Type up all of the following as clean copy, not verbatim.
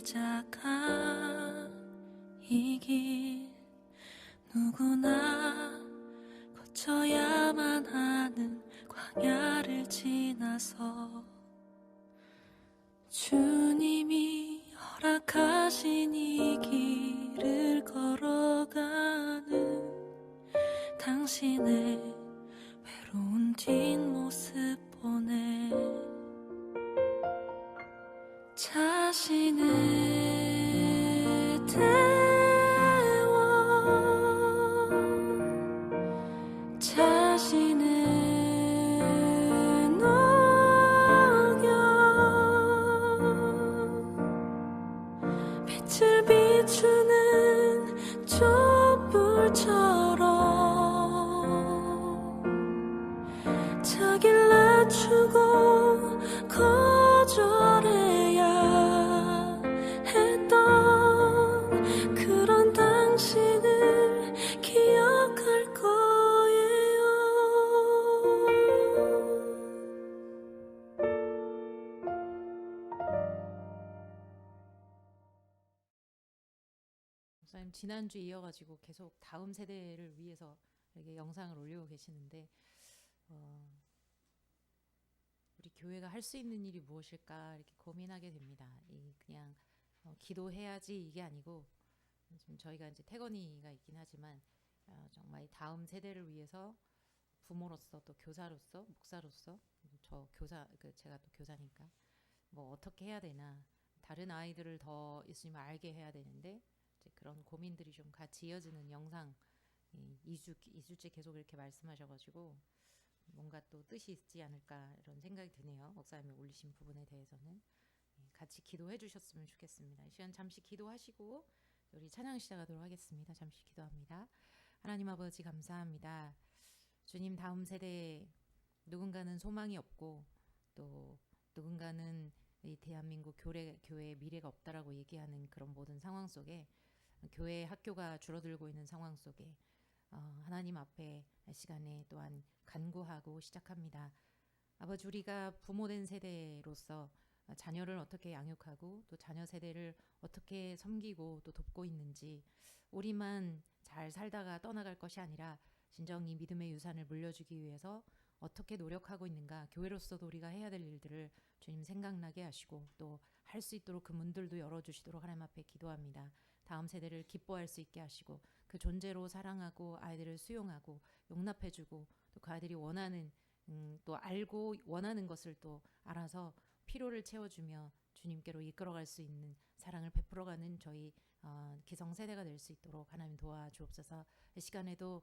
시작한 이 길 누구나 거쳐야만 하는 광야를 지나서 주님이 허락하신 이 길을 걸어가는 당신의 외로운 뒷모습 보네. 자신을 태워 자신을 녹여 빛을 비추는 촛불처럼 자기를 낮추고 거절해야 했던 그런 당신을 기억할 거예요. 목사님 지난주에 이어가지고 계속 다음 세대를 위해서 이렇게 영상을 올리고 계시는데 우리 교회가 할 수 있는 일이 무엇일까 이렇게 고민하게 됩니다. 그냥 기도해야지 이게 아니고 지금 저희가 이제 태건이가 있긴 하지만 정말 다음 세대를 위해서 부모로서 또 교사로서 목사로서 저 교사 제가 또 교사니까 뭐 어떻게 해야 되나 다른 아이들을 더 예수님을 알게 해야 되는데 이제 그런 고민들이 좀 같이 이어지는 영상 2주째 계속 이렇게 말씀하셔가지고 뭔가 또 뜻이 있지 않을까 이런 생각이 드네요. 목사님이 올리신 부분에 대해서는 같이 기도해 주셨으면 좋겠습니다. 이 시간 잠시 기도하시고 우리 찬양 시작하도록 하겠습니다. 잠시 기도합니다. 하나님 아버지 감사합니다. 주님 다음 세대에 누군가는 소망이 없고 또 누군가는 이 대한민국 교회의 미래가 없다라고 얘기하는 그런 모든 상황 속에 교회 학교가 줄어들고 있는 상황 속에 하나님 앞에 시간에 또한 간구하고 시작합니다. 아버지 우리가 부모된 세대로서 자녀를 어떻게 양육하고 또 자녀 세대를 어떻게 섬기고 또 돕고 있는지 우리만 잘 살다가 떠나갈 것이 아니라 진정이 믿음의 유산을 물려주기 위해서 어떻게 노력하고 있는가 교회로서도 우리가 해야 될 일들을 주님 생각나게 하시고 또 할 수 있도록 그 문들도 열어주시도록 하나님 앞에 기도합니다. 다음 세대를 기뻐할 수 있게 하시고 그 존재로 사랑하고 아이들을 수용하고 용납해주고 또 그 아이들이 원하는 또 알고 원하는 것을 또 알아서 필요를 채워주며 주님께로 이끌어갈 수 있는 사랑을 베풀어가는 저희 기성세대가 될 수 있도록 하나님 도와주옵소서. 이 시간에도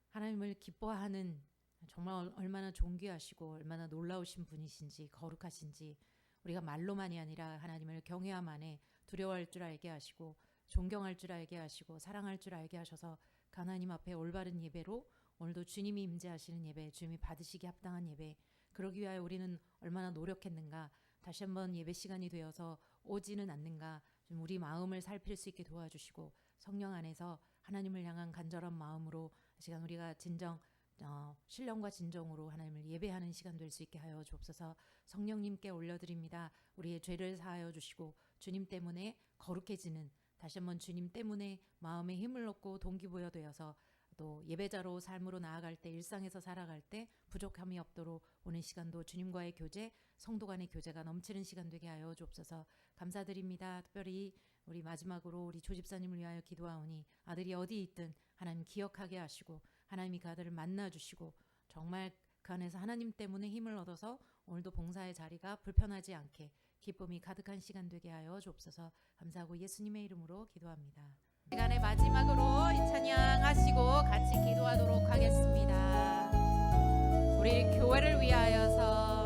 하나님을 기뻐하는 정말 얼마나 존귀하시고 얼마나 놀라우신 분이신지 거룩하신지 우리가 말로만이 아니라 하나님을 경외함 안에 두려워할 줄 알게 하시고 존경할 줄 알게 하시고 사랑할 줄 알게 하셔서 하나님 앞에 올바른 예배로 오늘도 주님이 임재하시는 예배, 주님이 받으시기 합당한 예배 그러기 위하여 우리는 얼마나 노력했는가 다시 한번 예배 시간이 되어서 오지는 않는가 좀 우리 마음을 살필 수 있게 도와주시고 성령 안에서 하나님을 향한 간절한 마음으로 시간 우리가 진정 신령과 진정으로 하나님을 예배하는 시간 될 수 있게 하여 주옵소서. 성령님께 올려드립니다. 우리의 죄를 사하여 주시고 주님 때문에 거룩해지는 다시 한번 주님 때문에 마음에 힘을 얻고 동기부여 되어서 또 예배자로 삶으로 나아갈 때 일상에서 살아갈 때 부족함이 없도록 오는 시간도 주님과의 교제 성도 간의 교제가 넘치는 시간 되게 하여 주옵소서. 감사드립니다. 특별히 우리 마지막으로 우리 조집사님을 위하여 기도하오니 아들이 어디 있든 하나님 기억하게 하시고 하나님이 그 아들을 만나주시고 정말 그 안에서 하나님 때문에 힘을 얻어서 오늘도 봉사의 자리가 불편하지 않게 기쁨이 가득한 시간 되게 하여 주옵소서. 감사하고 예수님의 이름으로 기도합니다. 시간의 마지막으로 이 찬양하시고 같이 기도하도록 하겠습니다. 우리 교회를 위하여서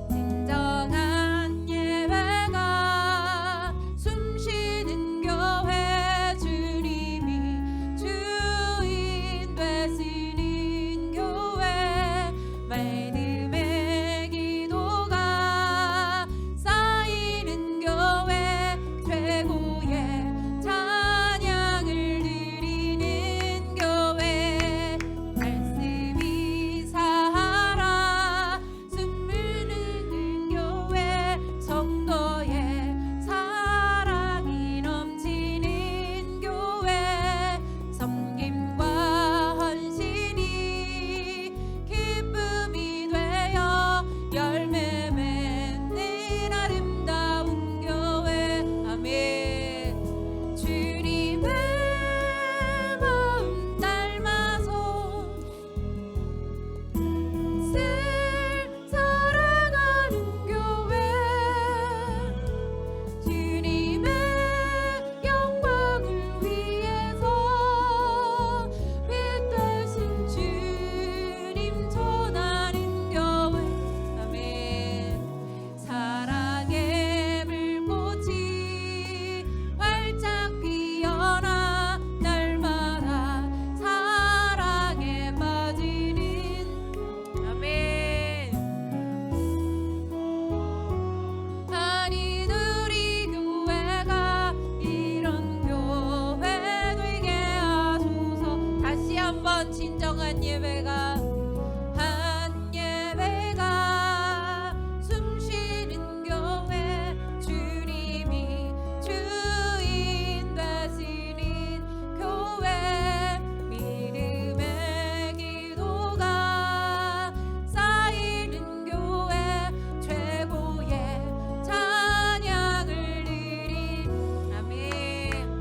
진정한 예배가 숨쉬는 교회 주님이 주인 되시는 교회 믿음의 기도가 쌓이는 교회 최고의 찬양을 드리는 교회 말씀이 살아 열매 맺는 아름다운 교회. 아멘. 주님의 마음 닮아서 사랑하는 교회. 주님의 영광을 위해서 빛 되신 주님 전하는 교회. 아멘. 사랑의 불꽃이 활짝 피어나 날마다 사랑에 빠지는. 아멘. 하나님 우리 교회가 이런 교회 되게 하소서. 다시 한번 진정한 예배가, 한 예배가 숨쉬는 교회. 주님이 주인 되시는 교회. 믿음의 기도가 쌓이는 교회. 최고의 찬양을 드린. 아멘.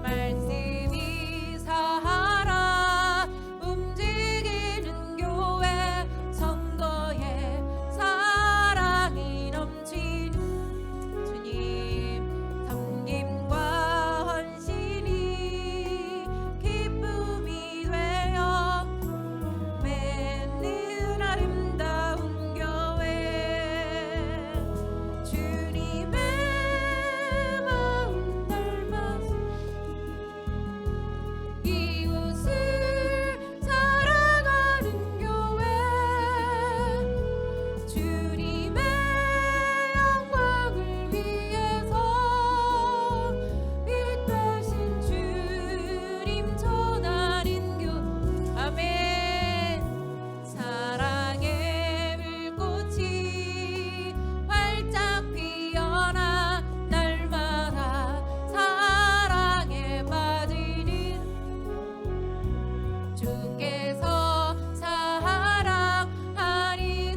말씀이 살아 움직이는 교회. 성도의 사랑이 넘치는 주님. 섬김과 헌신이 기쁨이 되어 맺는 아름다운 교회. 주님의 마음 닮아서 이웃을 사랑하는 교회. 주님의 영광을 위해서 빛 되신 주님 전하는 교회. 아멘. 사랑의 불꽃이 활짝 피어나 날마다 사랑에 빠지는. 주께서 사랑하는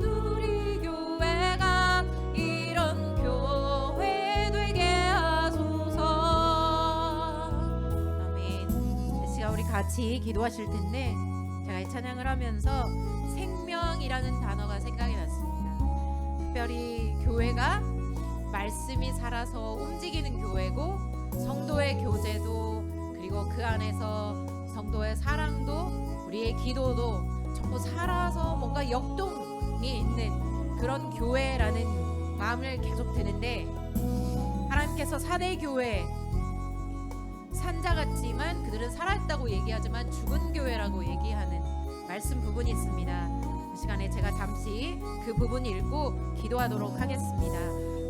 우리 교회가 이런 교회 되게 하소서. 아멘. 이 시간 우리 같이 기도하실 텐데, 제가 이 찬양을 하면서 생명이라는 단어가 생각이 났습니다. 특별히 교회가 말씀이 살아서 움직이는 교회고, 성도의 교제도, 그리고 그 안에서 성도의 사랑도, 우리의 기도도 전부 살아서 뭔가 역동이 있는 그런 교회라는 마음을 계속 드는데, 하나님께서 사대 교회 산자 같지만 그들은 살아있다고 얘기하지만 죽은 교회라고 얘기하는 말씀 부분이 있습니다. 이 시간에 제가 잠시 그 부분 읽고 기도하도록 하겠습니다.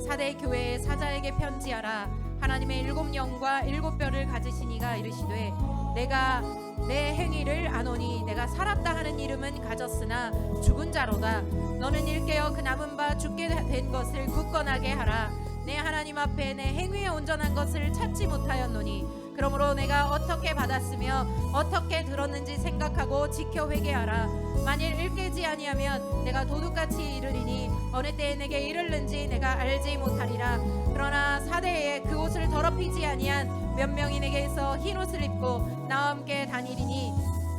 사대 교회의 사자에게 편지하라. 하나님의 일곱 영과 일곱 뼈를 가지신 이가 이르시되, 내가 내 행위를 아노니 내가 살았다 하는 이름은 가졌으나 죽은 자로다. 너는 일깨어 그 남은 바 죽게 된 것을 굳건하게 하라. 내 하나님 앞에 내 행위에 온전한 것을 찾지 못하였노니 그러므로 내가 어떻게 받았으며 어떻게 들었는지 생각하고 지켜 회개하라. 만일 일깨지 아니하면 내가 도둑같이 이르리니 어느 때에 내게 이르는지 내가 알지 못하리라. 그러나 사대에 그 옷을 더럽히지 아니한 몇 명이 내게서 흰 옷을 입고 나와 함께 다니리니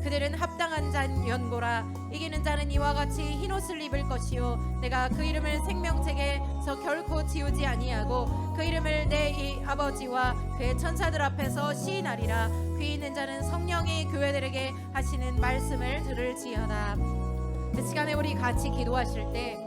그들은 합당한 자 연고라. 이기는 자는 이와 같이 흰 옷을 입을 것이요 내가 그 이름을 생명책에서 결코 지우지 아니하고 그 이름을 내 이 아버지와 그의 천사들 앞에서 시인하리라. 귀 있는 자는 성령이 교회들에게 하시는 말씀을 들을지어다. 그 시간에 우리 같이 기도하실 때,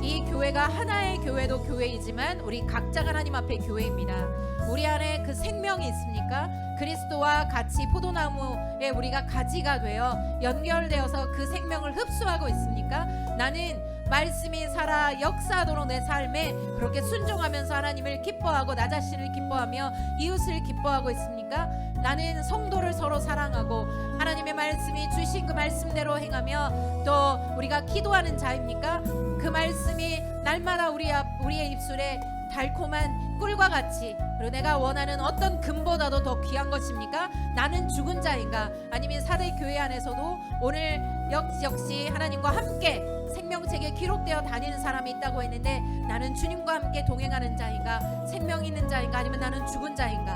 이 교회가 하나의 교회도 교회이지만 우리 각자가 하나님 앞에 교회입니다. 우리 안에 그 생명이 있습니까? 그리스도와 같이 포도나무에 우리가 가지가 되어 연결되어서 그 생명을 흡수하고 있습니까? 나는 말씀이 살아 역사하도록 내 삶에 그렇게 순종하면서 하나님을 기뻐하고 나 자신을 기뻐하며 이웃을 기뻐하고 있습니까? 나는 성도를 서로 사랑하고 하나님의 말씀이 주신 그 말씀대로 행하며 또 우리가 기도하는 자입니까? 그 말씀이 날마다 우리의 입술에 달콤한 꿀과 같이, 그리고 내가 원하는 어떤 금보다도 더 귀한 것입니까? 나는 죽은 자인가? 아니면 사대 교회 안에서도 오늘 역시 하나님과 함께 생명책 책에 기록되어 다니는 사람이 있다고 했는데 나는 주님과 함께 동행하는 자인가, 생명 있는 자인가, 아니면 나는 죽은 자인가?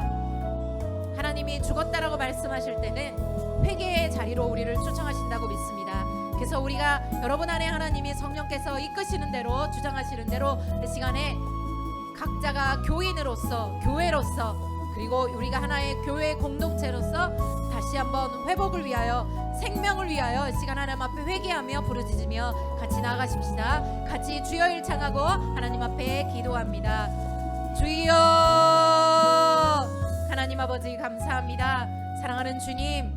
하나님이 죽었다라고 말씀하실 때는 회개의 자리로 우리를 초청하신다고 믿습니다. 그래서 우리가 여러분 안에 하나님이 성령께서 이끄시는 대로, 주장하시는 대로 이 시간에 각자가 교인으로서, 교회로서, 그리고 우리가 하나의 교회 공동체로서 다시 한번 회복을 위하여, 생명을 위하여 이 시간 하나님 앞에 회개하며 부르짖으며 같이 나아가십시다. 같이 주여 일창하고 하나님 앞에 기도합니다. 주여, 하나님 아버지 감사합니다. 사랑하는 주님,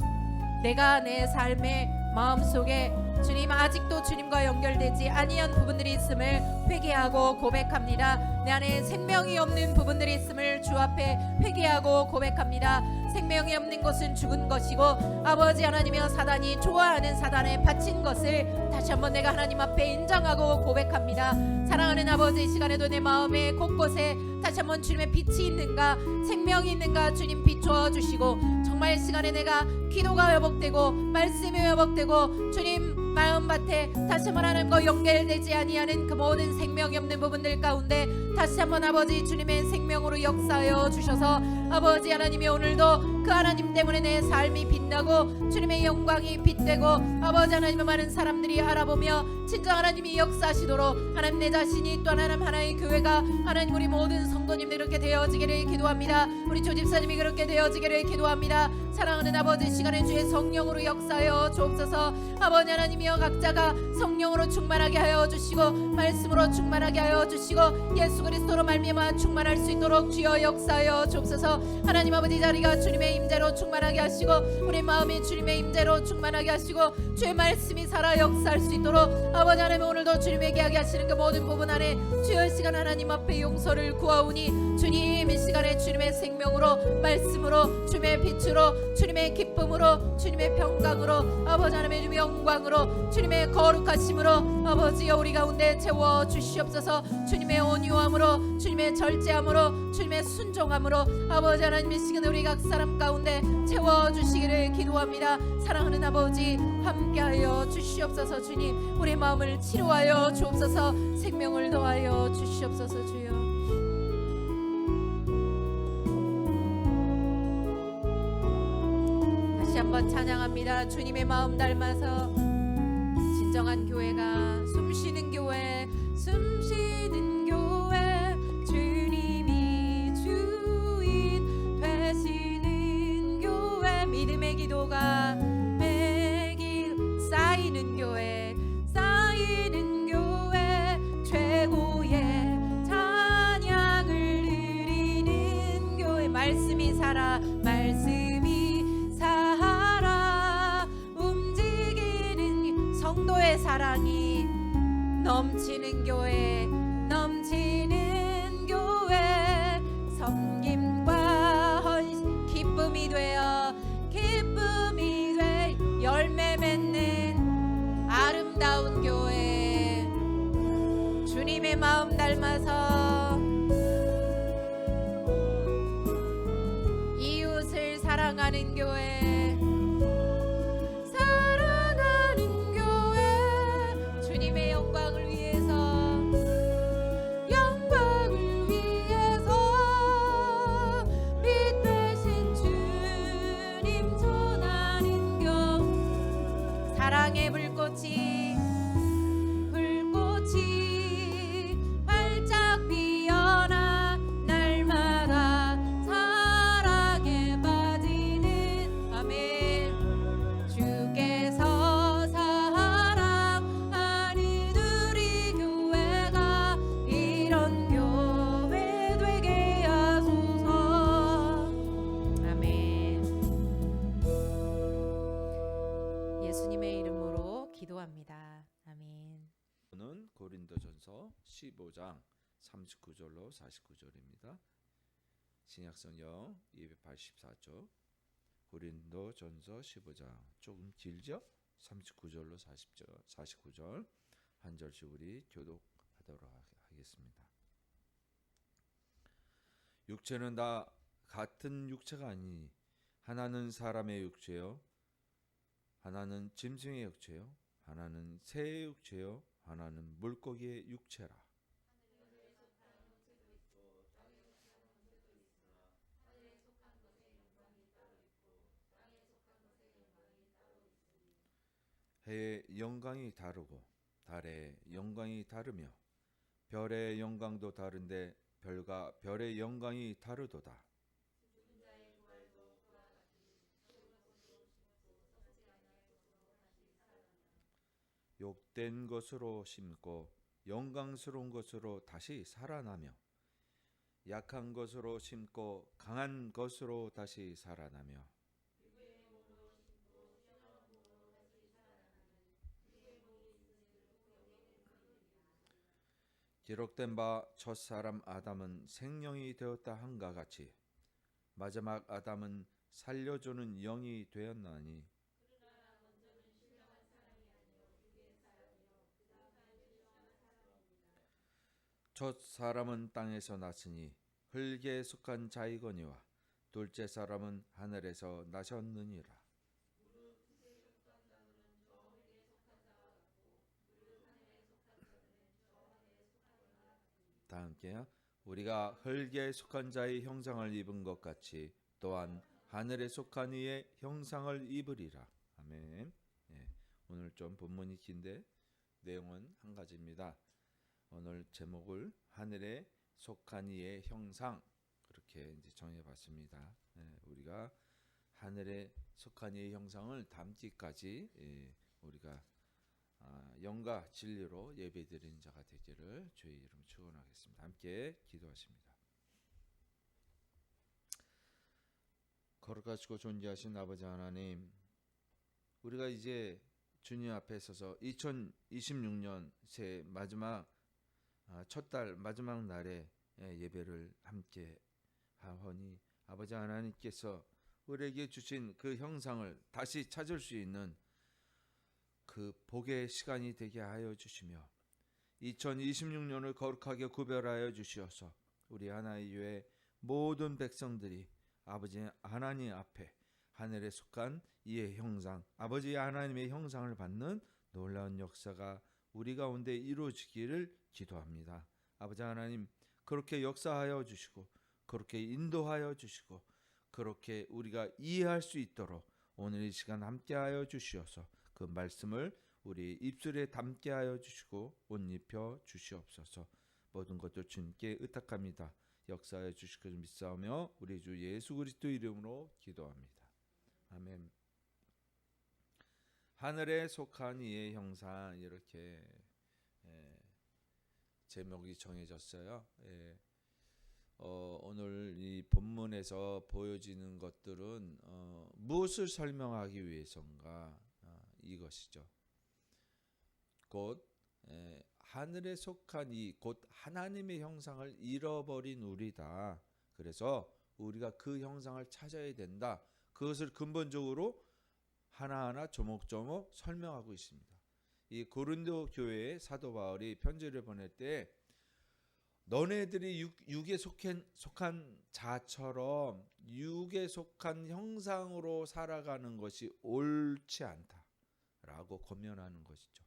내가 내 삶의 마음속에 주님 아직도 주님과 연결되지 아니한 부분들이 있음을 회개하고 고백합니다. 내 안에 생명이 없는 부분들이 있음을 주 앞에 회개하고 고백합니다. 생명이 없는 것은 죽은 것이고 아버지 하나님이여 사단이 좋아하는 사단에 바친 것을 다시 한번 내가 하나님 앞에 인정하고 고백합니다. 사랑하는 아버지, 이 시간에도 내 마음의 곳곳에 다시 한번 주님의 빛이 있는가, 생명이 있는가 주님 비추어 주시고, 정말 이 시간에 내가 기도가 회복되고 말씀이 회복되고 주님 마음밭에 다시 한번 하나님과 연결되지 아니하는 그 모든 생명이 없는 부분들 가운데 다시 한번 아버지 주님의 생명으로 역사하여 주셔서 아버지 하나님이 오늘도 그 하나님 때문에 내 삶이 빛나고 주님의 영광이 빛되고 아버지 하나님의 많은 사람들이 알아보며 진정 하나님이 역사하시도록 하나님 내 자신이 또 하나님 하나의 교회가 하나님 우리 모든 성도님들 그렇게 되어지기를 기도합니다. 우리 조집사님이 그렇게 되어지기를 기도합니다. 사랑하는 아버지, 시간에 주의 성령으로 역사하여 주옵소서. 아버지 하나님이여 각자가 성령으로 충만하게 하여 주시고 말씀으로 충만하게 하여 주시고 예수 그리스도로 말미암아 충만할 수 있도록 주여 역사하여 주옵소서. 하나님 아버지, 자리가 주님의 임재로 충만하게 하시고 우리 마음이 주님의 임재로 충만하게 하시고 주의 말씀이 살아 역사할 수 있도록 아버지 하나님 오늘도 주님에게 하게 하시는 그 모든 부분 안에 주여 시간 하나님 앞에 용서를 구하오니 주님 이 시간에 주님의 생명으로 말씀으로 주님의 빛으로 주님의 기쁨으로 주님의 평강으로 아버지 하나님의 주님의 영광으로 주님의 거룩하심으로 아버지여 우리 가운데 채워 주시옵소서. 주님의 온유함으로 주님의 절제함으로 주님의 순종함으로 아버지 하나님 이 시간에 우리 각 사람 가운데 채워 주시기를 기도합니다. 사랑하는 아버지 함께하여 주시옵소서. 주님 우리 마음을 치료하여 주옵소서. 생명을 더하여 주시옵소서. 주여 다시 한번 찬양합니다. 주님의 마음 닮아서 진정한 교회가 숨쉬는 교회, 숨쉬는 교회, 주님이 주인 되시는 교회, 믿음의 기도가 쌓이는 교회, 쌓이는 교회, 최고의 찬양을 드리는 교회, 말씀이 살아, 말씀이 살아 움직이는 성도의 사랑이 넘치는 교회, 넘치는 교회, 섬김과 헌신, 기쁨이 되어 열매 맺는 아름다운 교회, 주님의 마음 닮아서 이웃을 사랑하는 교회, 사랑하는 교회, 주님의 영광을 위해서, 영광을 위해서 빛 되신 주님 전하는 교회, 사랑의 불꽃이 활짝 피어나 날마다 사랑에 빠지는 아멘. 주께서 사랑하는 우리 교회가 이런 교회 되게 하소서. 아멘. 예수님의 이름으로 기도합니다. 아멘. 는 고린도전서 15장 39절로 49절입니다. 신약성경 284쪽. 고린도전서 15장 조금 길죠? 39절로 49절 한 절씩 우리 교독하도록 하겠습니다. 육체는 다 같은 육체가 아니니 하나는 사람의 육체요, 하나는 짐승의 육체요, 하나는 새의 육체요, 하나는 물고기의 육체라. 해의 영광이 다르고 달의 영광이 다르며 별의 영광도 다른데 별과 별의 영광이 다르도다. 욕된 것으로 심고 영광스러운 것으로 다시 살아나며 약한 것으로 심고 강한 것으로 다시 살아나며 기록된 바 첫사람 아담은 생명이 되었다 한가 같이 마지막 아담은 살려주는 영이 되었나니 첫 사람은 땅에서 났으니 흙에 속한 자이거니와 둘째 사람은 하늘에서 나셨느니라. 다 함께요. 우리가 흙에 속한 자의 형상을 입은 것 같이 또한 하늘에 속한 이의 형상을 입으리라. 아멘. 예, 오늘 좀 본문이 긴데 내용은 한 가지입니다. 오늘 제목을 하늘에 속한 이의 형상 그렇게 이제 정해봤습니다. 예, 우리가 하늘에 속한 이의 형상을 담기까지 우리가 영과 진리로 예배드리는 자가 되기를 주의 이름 축원하겠습니다. 함께 기도하십니다. 거룩하시고 존귀하신 아버지 하나님, 우리가 이제 주님 앞에 서서 2026년 새 마지막 첫 달 마지막 날에 예배를 함께 하오니 아버지 하나님께서 우리에게 주신 그 형상을 다시 찾을 수 있는 그 복의 시간이 되게 하여 주시며 2026년을 거룩하게 구별하여 주시어서 우리 하나의 교회 모든 백성들이 아버지 하나님 앞에 하늘에 속한 이의 형상, 아버지 하나님의 형상을 받는 놀라운 역사가 우리 가운데 이루어지기를 기도합니다. 아버지 하나님, 그렇게 역사하여 주시고 그렇게 인도하여 주시고 그렇게 우리가 이해할 수 있도록 오늘 이 시간 함께하여 주시어서 그 말씀을 우리 입술에 담게 하여 주시고 옷 입혀 주시옵소서. 모든 것들 주님께 의탁합니다. 역사해 주실 것을 믿사오며 우리 주 예수 그리스도 이름으로 기도합니다. 아멘. 하늘에 속한 이의 형상 이렇게 제목이 정해졌어요. 오늘 이 본문에서 보여지는 것들은 무엇을 설명하기 위해서인가 이것이죠. 곧 하늘에 속한 이 곧 하나님의 형상을 잃어버린 우리다. 그래서 우리가 그 형상을 찾아야 된다. 그것을 근본적으로 하나하나 조목조목 설명하고 있습니다. 이 고린도 교회에 사도 바울이 편지를 보낼 때 너네들이 육에 속한 자처럼 육에 속한 형상으로 살아가는 것이 옳지 않다라고 권면하는 것이죠.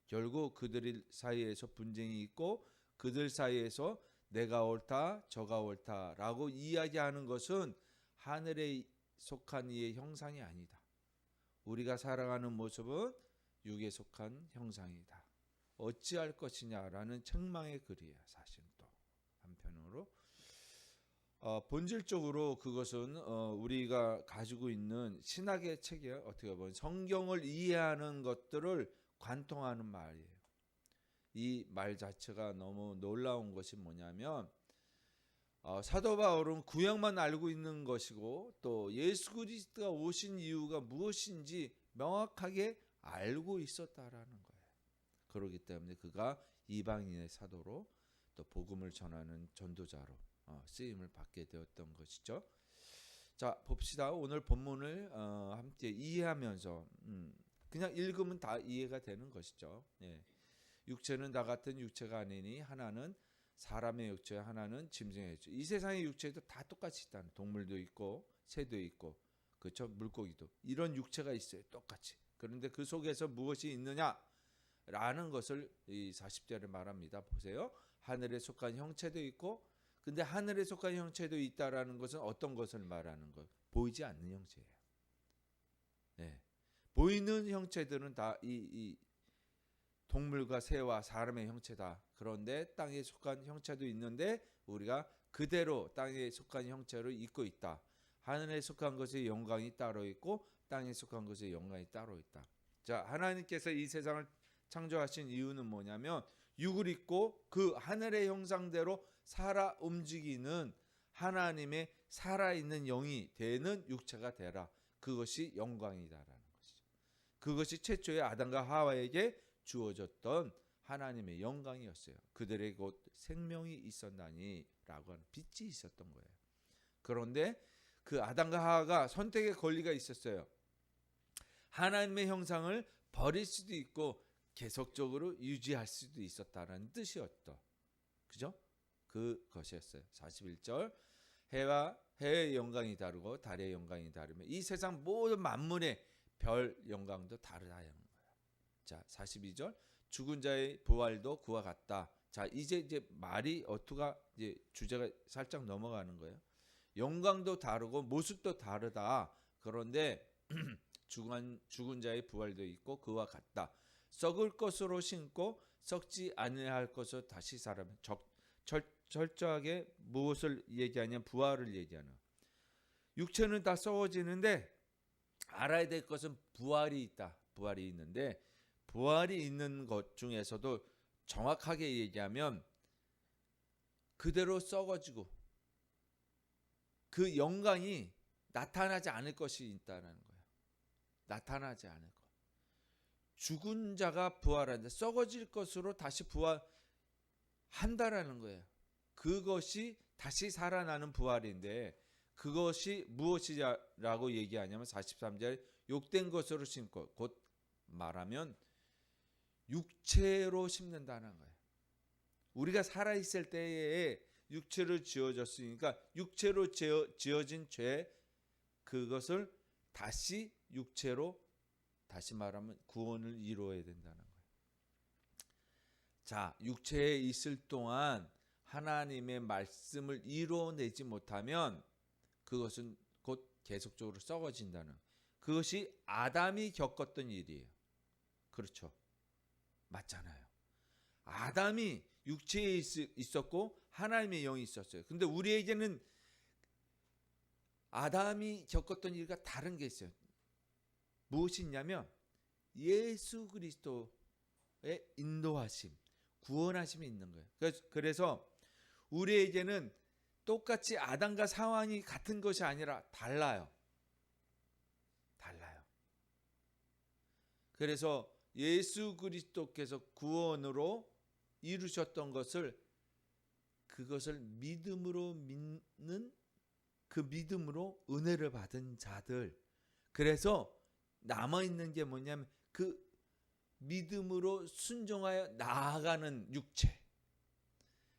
결국 그들 사이에서 분쟁이 있고 그들 사이에서 내가 옳다 저가 옳다라고 이야기하는 것은 하늘에 속한 이의 형상이 아니다. 우리가 살아가는 모습은 육에 속한 형상이다. 어찌할 것이냐라는 책망의 글이에요. 사실 또 한편으로 본질적으로 그것은 우리가 가지고 있는 신학의 체계, 어떻게 보면 성경을 이해하는 것들을 관통하는 말이에요. 이 말 자체가 너무 놀라운 것이 뭐냐면 사도 바울은 구약만 알고 있는 것이고 또 예수 그리스도가 오신 이유가 무엇인지 명확하게 알고 있었다라는 거예요. 그렇기 때문에 그가 이방인의 사도로 또 복음을 전하는 전도자로 쓰임을 받게 되었던 것이죠. 자, 봅시다. 오늘 본문을 함께 이해하면서 그냥 읽으면 다 이해가 되는 것이죠. 예. 육체는 다 같은 육체가 아니니 하나는 사람의 육체, 하나는 짐승의 육체. 이 세상의 육체도 다 똑같이 있다는, 동물도 있고 새도 있고 그렇죠, 물고기도 이런 육체가 있어요, 똑같이. 그런데 그 속에서 무엇이 있느냐? 라는 것을 이 40절에 말합니다. 보세요. 하늘에 속한 형체도 있고, 근데 하늘에 속한 형체도 있다라는 것은 어떤 것을 말하는 것? 보이지 않는 형체예요. 네. 보이는 형체들은 다 이 동물과 새와 사람의 형체다. 그런데 땅에 속한 형체도 있는데 우리가 그대로 땅에 속한 형체로 있고 있다. 하늘에 속한 것의 영광이 따로 있고 땅에 속한 것의 영광이 따로 있다. 자, 하나님께서 이 세상을 창조하신 이유는 뭐냐면 육을 입고 그 하늘의 형상대로 살아 움직이는 하나님의 살아있는 영이 되는 육체가 되라. 그것이 영광이다라는 것이죠. 그것이 최초의 아담과 하와에게 주어졌던 하나님의 영광이었어요. 그들에게 곧 생명이 있었나니 라고 하는 빛이 있었던 거예요. 그런데 그 아담과 하와가 선택의 권리가 있었어요. 하나님의 형상을 버릴 수도 있고 계속적으로 유지할 수도 있었다는 뜻이었죠. 그죠? 그것이었어요. 41절 해의 영광이 다르고 달의 영광이 다르며 이 세상 모든 만물의 별 영광도 다르다는 거예요. 자, 42절 죽은 자의 부활도 그와 같다. 자, 이제 말이 어투가 이제 주제가 살짝 넘어가는 거예요. 영광도 다르고 모습도 다르다. 그런데 죽은 자의 부활도 있고 그와 같다. 썩을 것으로 심고 썩지 아니할 것으로 다시 살아면 철저하게 무엇을 얘기하냐면 부활을 얘기하는. 육체는 다 썩어지는데 알아야 될 것은 부활이 있다. 부활이 있는데 부활이 있는 것 중에서도 정확하게 얘기하면 그대로 썩어지고 그 영광이 나타나지 않을 것이 있다는 거예요. 나타나지 않을 것. 죽은 자가 부활하는데 썩어질 것으로 다시 부활한다라는 거예요. 그것이 다시 살아나는 부활인데 그것이 무엇이라고 얘기하냐면 43절에 욕된 것으로 심고 곧 말하면 육체로 심는다는 거예요. 우리가 살아있을 때에 육체를 지어졌으니까 육체로 지어진 죄 그것을 다시 육체로 다시 말하면 구원을 이루어야 된다는 거예요. 자, 육체에 있을 동안 하나님의 말씀을 이루어내지 못하면 그것은 곧 계속적으로 썩어진다는 그것이 아담이 겪었던 일이에요. 그렇죠. 맞잖아요. 아담이 육체에 있었고 하나님의 영이 있었어요. 근데 우리에게는 아담이 겪었던 일과 다른 게 있어요. 무엇이 있냐면 예수 그리스도의 인도하심, 구원하심이 있는 거예요. 그래서 우리에게는 똑같이 아담과 상황이 같은 것이 아니라 달라요. 달라요. 그래서 예수 그리스도께서 구원으로 이루셨던 것을 그것을 믿음으로 믿는 그 믿음으로 은혜를 받은 자들. 그래서 남아있는 게 뭐냐면 그 믿음으로 순종하여 나아가는 육체.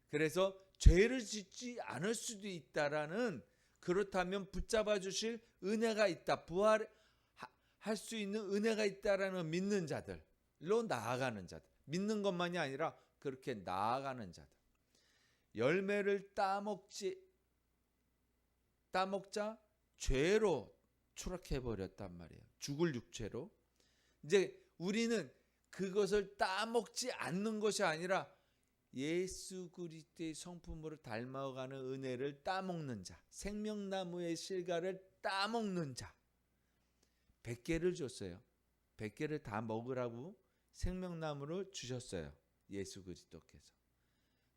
그래서 죄를 짓지 않을 수도 있다라는 그렇다면 붙잡아 주실 은혜가 있다. 부활할 수 있는 은혜가 있다라는 믿는 자들로 나아가는 자들. 믿는 것만이 아니라 그렇게 나아가는 자들. 열매를 따먹자 죄로 추락해 버렸단 말이에요. 죽을 육체로. 이제 우리는 그것을 따먹지 않는 것이 아니라 예수 그리스도의 성품으로 닮아가는 은혜를 따먹는 자, 생명나무의 실과를 따먹는 자. 100개를 줬어요. 100개를 다 먹으라고 생명나무로 주셨어요. 예수 그리스도께서.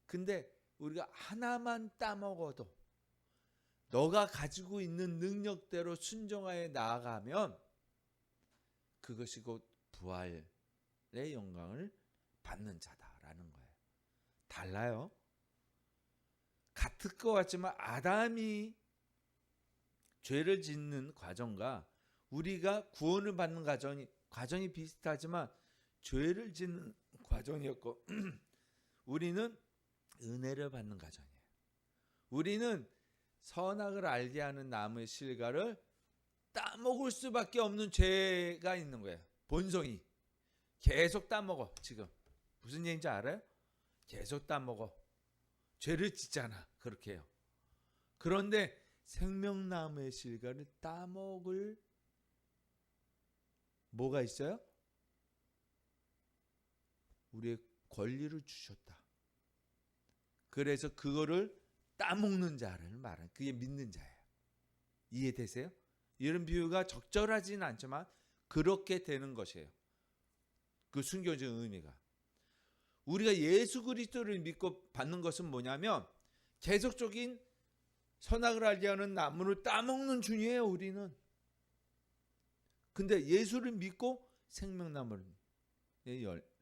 근데 우리가 하나만 따먹어도 너가 가지고 있는 능력대로 순종하여 나아가면 그것이 곧 부활의 영광을 받는 자다라는 거예요. 달라요. 같을 것 같지만 아담이 죄를 짓는 과정과 우리가 구원을 받는 과정이 비슷하지만 죄를 짓는 과정이었고 우리는 은혜를 받는 과정이에요. 우리는 선악을 알게 하는 나무의 실과를 따먹을 수밖에 없는 죄가 있는 거예요. 본성이. 계속 따먹어. 지금 무슨 얘기인지 알아요? 계속 따먹어. 죄를 짓잖아. 그렇게 해요. 그런데 생명나무의 실과를 따먹을 뭐가 있어요? 우리의 권리를 주셨다. 그래서 그거를 따먹는 자를 말하는, 그게 믿는 자예요. 이해되세요? 이런 비유가 적절하지는 않지만 그렇게 되는 것이에요. 그 순교적 의미가. 우리가 예수 그리스도를 믿고 받는 것은 뭐냐면 계속적인 선악을 알게 하는 나무를 따먹는 중이에요. 우리는. 근데 예수를 믿고 생명나무의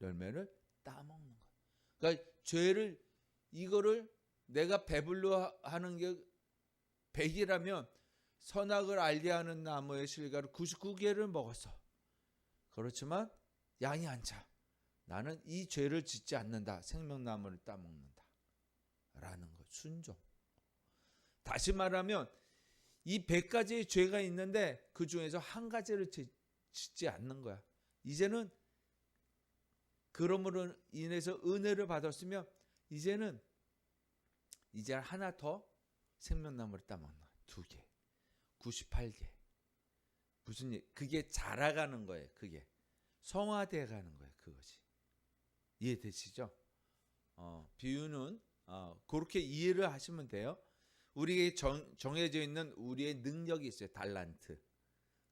열매를 따먹는 거예요. 그러니까 죄를, 이거를 내가 배불러 하는 게 100이라면 선악을 알게 하는 나무의 실과를 99개를 먹었어. 그렇지만 양이 안 차. 나는 이 죄를 짓지 않는다. 생명나무를 따먹는다. 라는 거. 순종. 다시 말하면 이 100가지의 죄가 있는데 그 중에서 한 가지를 짓지 않는 거야. 이제는 그러므로 인해서 은혜를 받았으면 이제는 이제 하나 더 생명나무를 따먹는 거야. 2개. 98개. 무슨 일? 그게 자라가는 거예요. 그게 성화돼 가는 거예요. 그것이. 이해되시죠? 비유는 그렇게 이해를 하시면 돼요. 우리에게 정해져 있는 우리의 능력이 있어요. 달란트.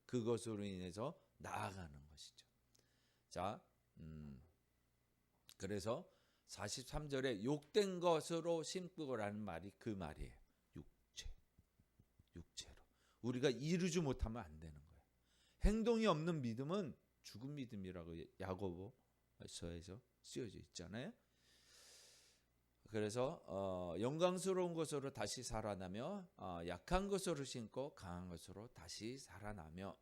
그것으로 인해서 나아가는 것이죠. 자, 그래서 43절에 욕된 것으로 심고라는 말이 그 말이에요. 육체로. 우리가 이루지 못하면 안 되는 거예요. 행동이 없는 믿음은 죽은 믿음이라고 야고보서에서 쓰여져 있잖아요. 그래서 영광스러운 것으로 다시 살아나며 약한 것으로 심고 강한 것으로 다시 살아나며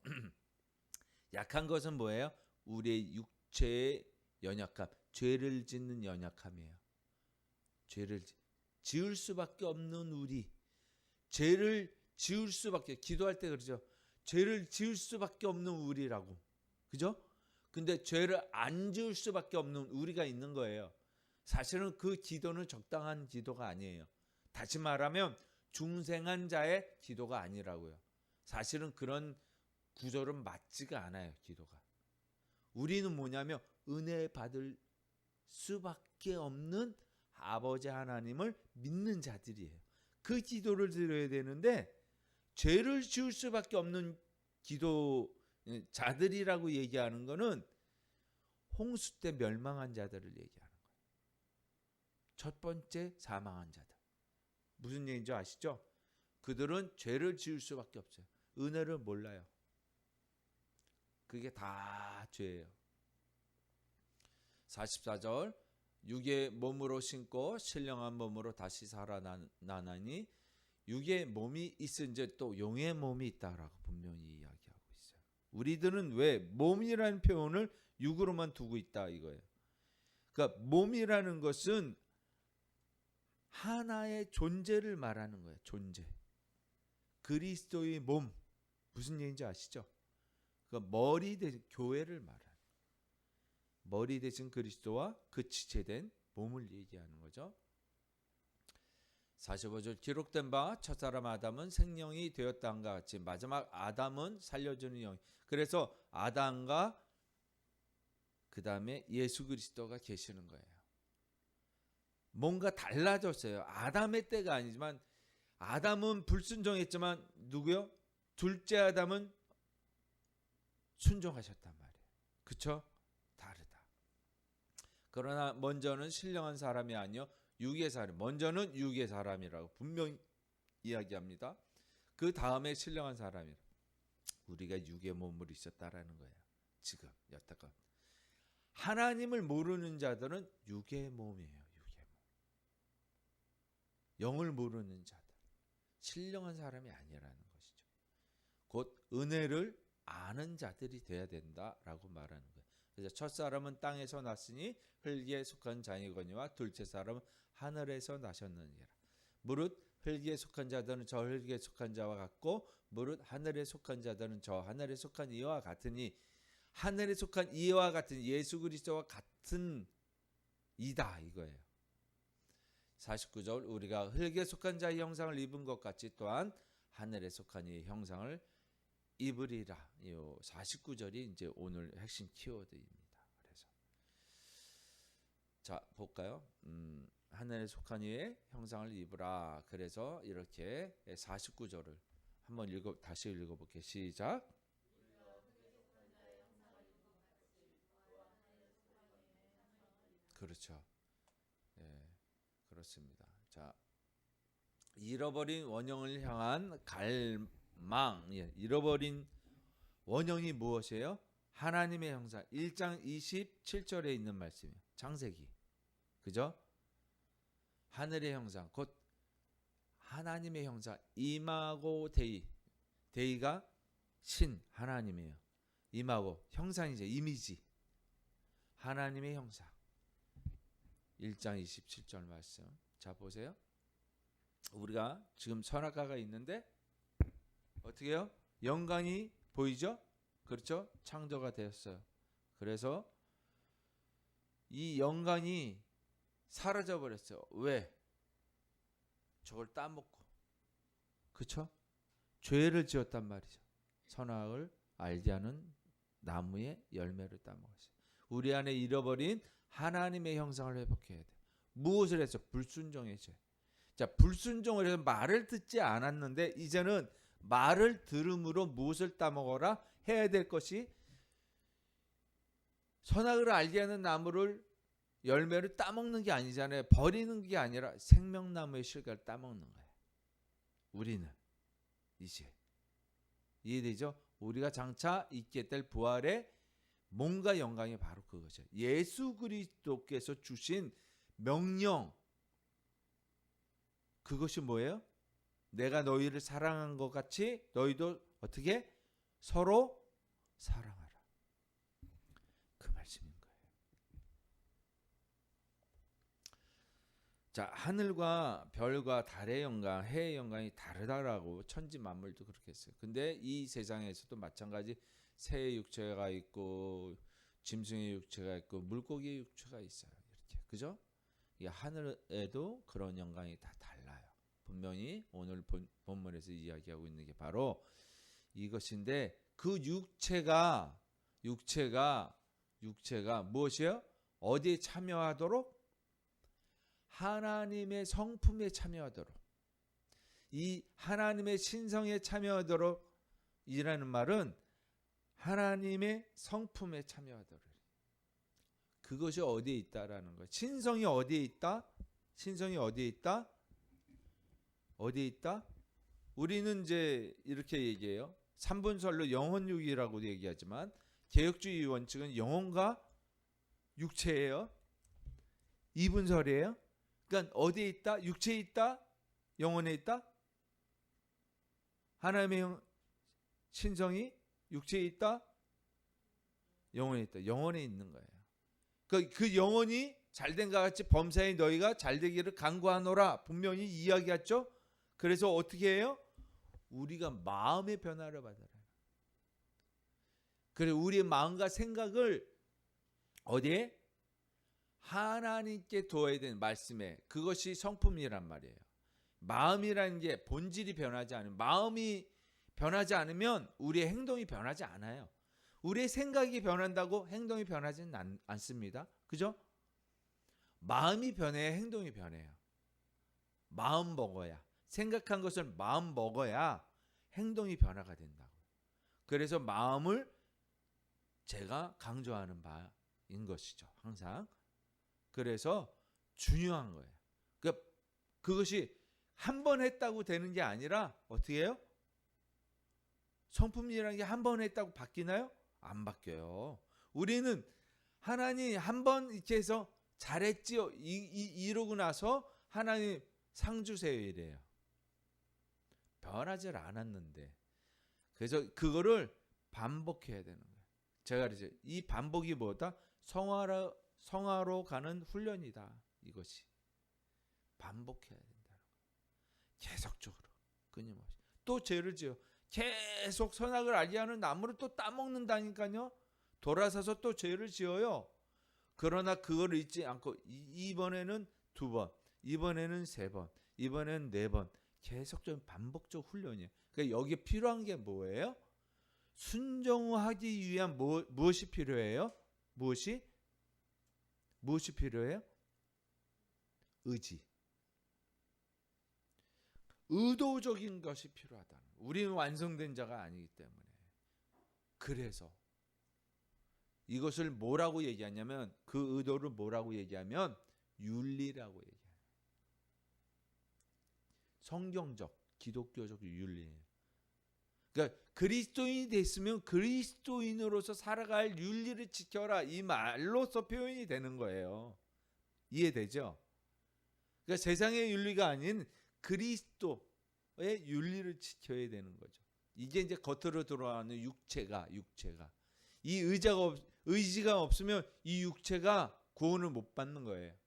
약한 것은 뭐예요? 우리의 육체의 연약함, 죄를 짓는 연약함이에요. 죄를 지을 수밖에 없는 우리, 죄를 지을 수밖에, 기도할 때 그러죠. 죄를 지을 수밖에 없는 우리라고, 그죠? 근데 죄를 안 지을 수밖에 없는 우리가 있는 거예요. 사실은 그 기도는 적당한 기도가 아니에요. 다시 말하면 중생한 자의 기도가 아니라고요. 사실은 그런 구절은 맞지가 않아요. 기도가. 우리는 뭐냐면 은혜 받을 수밖에 없는 아버지 하나님을 믿는 자들이에요. 그 기도를 드려야 되는데 죄를 지을 수밖에 없는 기도 자들이라고 얘기하는 거는 홍수 때 멸망한 자들을 얘기하는 거예요. 첫 번째 사망한 자들. 무슨 얘기인지 아시죠? 그들은 죄를 지을 수밖에 없어요. 은혜를 몰라요. 그게 다 죄예요. 44절 육의 몸으로 신고 신령한 몸으로 다시 살아나니 육의 몸이 있은즉 또 용의 몸이 있다라고 분명히 이야기하고 있어요. 우리들은 왜 몸이라는 표현을 육으로만 두고 있다 이거예요. 그러니까 몸이라는 것은 하나의 존재를 말하는 거예요. 존재. 그리스도의 몸. 무슨 얘기인지 아시죠? 그러니까 머리 대신 교회를 말하는, 머리 대신 그리스도와 그 지체된 몸을 얘기하는 거죠. 45절 기록된 바 첫사람 아담은 생명이 되었다함과 같이 마지막 아담은 살려주는 영. 그래서 아담과 그 다음에 예수 그리스도가 계시는 거예요. 뭔가 달라졌어요. 아담의 때가 아니지만 아담은 불순종했지만 누구요? 둘째 아담은 순종하셨단 말이에요. 그렇죠? 다르다. 그러나 먼저는 신령한 사람이 아니요 육의 사람. 먼저는 육의 사람이라고 분명히 이야기합니다. 그 다음에 신령한 사람이라. 우리가 육의 몸으로 있었다라는 거예요. 지금 여태껏 하나님을 모르는 자들은 육의 몸이에요. 영을 모르는 자들, 신령한 사람이 아니라는 것이죠. 곧 은혜를 아는 자들이 돼야 된다라고 말하는 거예요. 그래서 첫 사람은 땅에서 났으니 흙에 속한 자이거니와 둘째 사람은 하늘에서 나셨느니라. 무릇 흙에 속한 자들은 저 흙에 속한 자와 같고 무릇 하늘에 속한 자들은 저 하늘에 속한 이와 같으니 하늘에 속한 이와 같은 예수 그리스도와 같은 이다 이거예요. 49절 우리가 흙에 속한 자의 형상을 입은 것 같이 또한 하늘에 속한 이의 형상을 입으리라. 이 49절이 이제 오늘 핵심 키워드입니다. 그래서 자 볼까요? 하늘에 속한 이의 형상을 입으라. 그래서 이렇게 49절을 한번 다시 읽어볼게요. 시작. 그렇죠. 예, 그렇습니다. 자, 잃어버린 원형을 향한 갈망. 예, 잃어버린 원형이 무엇이에요? 하나님의 형상. 1장 27절에 있는 말씀이에요. 창세기. 그죠? 하늘의 형상, 곧 하나님의 형상. 이마고 데이. 데이가 신 하나님이에요. 이마고 형상이죠. 이미지. 하나님의 형상. 1장 27절 말씀. 자 보세요. 우리가 지금 선악과가 있는데 어떻게 해요? 영광이 보이죠? 그렇죠? 창조가 되었어요. 그래서 이 영광이 사라져 버렸어요. 왜? 저걸 따먹고. 그렇죠? 죄를 지었단 말이죠. 선악을 알게 하는 나무의 열매를 따먹었어요. 우리 안에 잃어버린 하나님의 형상을 회복해야 돼. 무엇을 해서? 불순종의 죄. 자, 불순종을 해서 말을 듣지 않았는데 이제는 말을 들음으로 무엇을 따먹어라? 해야 될 것이 선악을 알게 하는 나무를 열매를 따먹는 게 아니잖아요. 버리는 게 아니라 생명나무의 실과를 따먹는 거예요. 우리는 이제 이해되죠? 우리가 장차 있게 될 부활의 몸과 영광이 바로 그거죠. 예수 그리스도께서 주신 명령, 그것이 뭐예요? 내가 너희를 사랑한 것 같이 너희도 어떻게? 서로 사랑하라. 그 말씀인 거예요. 자, 하늘과 별과 달의 영광, 해의 영광이 다르다라고 천지 만물도 그렇게 했어요. 근데 이 세상에서도 마찬가지 새의 육체가 있고 짐승의 육체가 있고 물고기의 육체가 있어요. 이렇게. 그죠? 이 하늘에도 그런 영광이 다 달라요. 분명히 오늘 본문에서 이야기하고 있는 게 바로 이것인데 그 육체가 무엇이에요? 어디에 참여하도록? 하나님의 성품에 참여하도록. 이 하나님의 신성에 참여하도록 이라는 말은 하나님의 성품에 참여하도록. 그것이 어디에 있다라는 거예요. 신성이 어디에 있다? 신성이 어디에 있다? 어디에 있다? 우리는 이제 이렇게 얘기해요. 3분설로 영혼육이라고 얘기하지만 개혁주의 원칙은 영혼과 육체예요. 2분설이에요. 그러니까 어디에 있다? 육체에 있다? 영혼에 있다? 하나님의 신성이 육체에 있다? 영혼에 있다. 영혼에 있는 거예요. 그 영혼이 잘된 것 같이 범사에 너희가 잘되기를 간구하노라 분명히 이야기했죠. 그래서 어떻게 해요? 우리가 마음의 변화를 받아라. 그래 우리의 마음과 생각을 어디에? 하나님께 두어야 되는 말씀에. 그것이 성품이란 말이에요. 마음이라는 게 본질이 변하지 않으면, 마음이 변하지 않으면 우리의 행동이 변하지 않아요. 우리의 생각이 변한다고 행동이 변하지는 않습니다. 그죠? 마음이 변해야 행동이 변해요. 마음 먹어야, 생각한 것을 마음 먹어야 행동이 변화가 된다고. 그래서 마음을 제가 강조하는 바인 것이죠. 항상. 그래서 중요한 거예요. 그것이 한 번 했다고 되는 게 아니라 어떻게 해요? 성품이라는 게 한 번 했다고 바뀌나요? 안 바뀌어요. 우리는 하나님 한 번 이렇게 해서 잘했지요 이러고 나서 하나님 상 주세요 이래요. 변하지 않았는데. 그래서 그거를 반복해야 되는 거예요. 제가 그러죠. 이 반복이 뭐다? 성화로 가는 훈련이다. 이것이. 반복해야 된다는 거예요. 계속적으로. 끊임없이. 또 죄를 지어. 계속 선악을 알게 하는 나무를 또 따먹는다니까요. 돌아서서 또 죄를 지어요. 그러나 그걸 잊지 않고 이번에는 2번, 이번에는 3번, 이번에는 4번 계속적인 반복적 훈련이에요. 그러니까 여기에 필요한 게 뭐예요? 순종하기 위한 무엇이 필요해요? 무엇이 필요해요? 의지. 의도적인 것이 필요하다는 거예요. 우리는 완성된 자가 아니기 때문에. 그래서 이것을 뭐라고 얘기하냐면, 그 의도를 뭐라고 얘기하면 윤리라고 얘기해요. 성경적, 기독교적 윤리예요. 그러니까 그리스도인이 됐으면 그리스도인으로서 살아갈 윤리를 지켜라, 이 말로서 표현이 되는 거예요. 이해되죠? 그러니까 세상의 윤리가 아닌 그리스도의 윤리를 지켜야 되는 거죠. 이게 이제 겉으로 들어가는 육체가 이 의지가 없으면 이 육체가 구원을 못 받는 거예요.